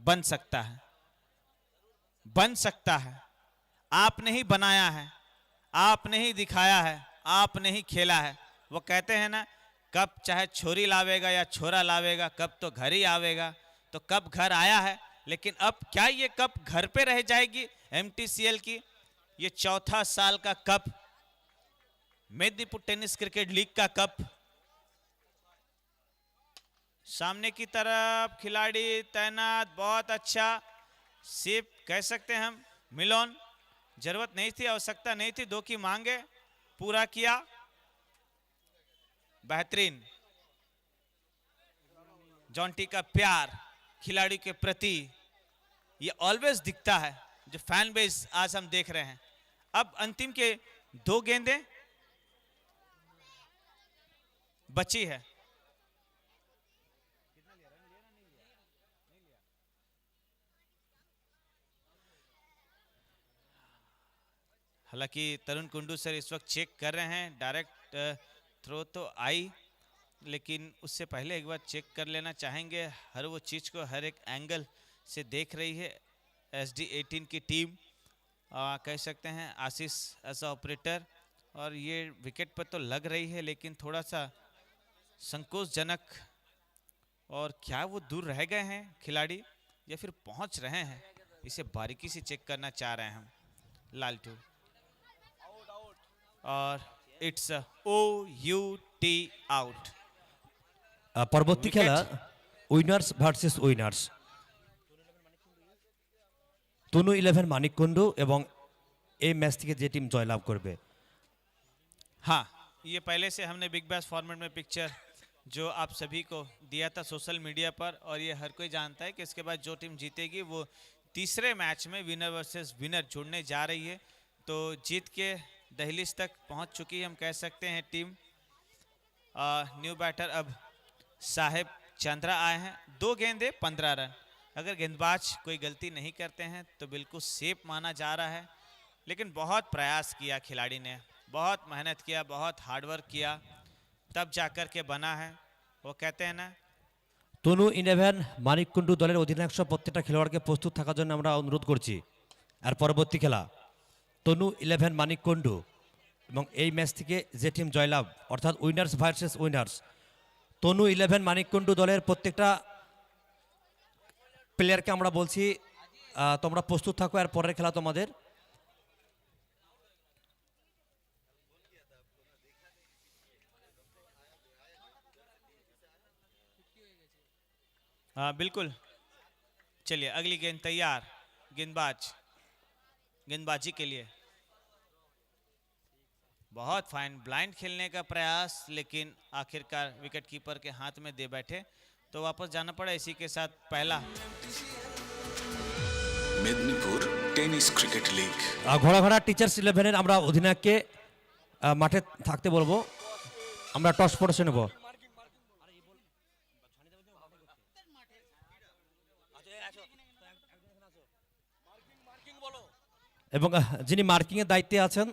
बन सकता है, बन सकता है। आपने ही बनाया है, आपने ही दिखाया है, आपने ही खेला है। वो कहते हैं ना, कब चाहे छोरी लावेगा या छोरा लावेगा, कब तो घर ही आवेगा। तो कब घर आया है, लेकिन अब क्या ये कप घर पे रह जाएगी MTCL की? ये चौथा साल का cup Medinipur tennis cricket league का कप। सामने की तरफ खिलाड़ी तैनात, बहुत अच्छा सेव कह सकते हैं हम। मिलोन, जरूरत नहीं थी, आवश्यकता नहीं थी, दो की मांगे, पूरा किया, बेहतरीन। जॉन्टी का प्यार खिलाड़ी के प्रति ये ऑलवेज दिखता है, जो फैन बेस आज हम देख रहे हैं। अब अंतिम के 2 गेंदें बची है। हालांकि तरुण कुंडू सर इस वक्त चेक कर रहे हैं, डायरेक्ट थ्रो तो आई, लेकिन उससे पहले एक बार चेक कर लेना चाहेंगे। हर वो चीज़ को हर एक एंगल से देख रही है SD18 की टीम, कह सकते हैं आशीष एज ऑपरेटर। और ये विकेट पर तो लग रही है, लेकिन थोड़ा सा संकोचजनक। और क्या वो दूर रह गए हैं खिलाड़ी या फिर पहुंच रहे हैं, इसे बारीकी से चेक करना चाह रहे हैं हम। लालटू, और इट्स OUT आउट। পরবর্তী খেলা উইনার্স ভার্সেস উইনার্স। তনু 11 মানিককুণ্ডু এবং এই ম্যাচ থেকে যে টিম জয়লাভ করবে। हाँ, ये पहले से हमने बिग बैश फॉर्मेट में पिक्चर जो आप सभी को दिया था सोशल मीडिया पर, और ये हर कोई जानता है कि इसके बाद जो टीम जीतेगी वो तीसरे मैच में विनर वर्सेस विनर जुड़ने जा रही है। तो जीत के दहलीज तक पहुंच चुकी है, हम कह सकते हैं टीम। न्यू बैटर अब साहिब चंद्रा आए हैं। 2 गेंदे 15 रन। अगर गेंदबाज कोई गलती नहीं करते हैं तो बिल्कुल सेफ माना जा रहा है, लेकिन बहुत प्रयास किया खिलाड़ी ने, बहुत मेहनत किया, बहुत हार्डवर्क किया, तब जाकर के बना है। वो कहते हैं ना, তনু 11 মানিককুণ্ডু দলের অধিনায়ক প্রত্যেকটা খেলোয়াড়কে প্রস্তুত থাকার জন্য আমরা অনুরোধ করছি। আর পরবর্তী খেলা তনু 11 মানিককুণ্ডু এবং এই ম্যাচ থেকে যে টিম জয়লাভ, অর্থাৎ উইনার্স ভার্সেস উইনার্স। তনু 11 মানিককুণ্ডু দলের প্রত্যেকটা প্লেয়ারকে আমরা বলছি তোমরা প্রস্তুত থাকো, আর পরের খেলা তোমাদের। हाँ बिल्कुल, चलिए अगली गेंद तैयार। गेंदबाजी के लिए बहुत फाइन ब्लाइंड खेलने का प्रयास, लेकिन आखिरकार विकेट कीपर के हाथ में दे बैठे, तो वापस जाना पड़ा। इसी के साथ पहला মেদিনীপুর টেনিস ক্রিকেট লীগ। ঘোড়া ঘোড়া টিচার্স 11-এর আমরা অধিনায়ককে মাঠে থাকতে বলবো। আমরা টস পড়েছে নেব। এবং যিনি মার্কিংয়ের দায়িত্বে আছেন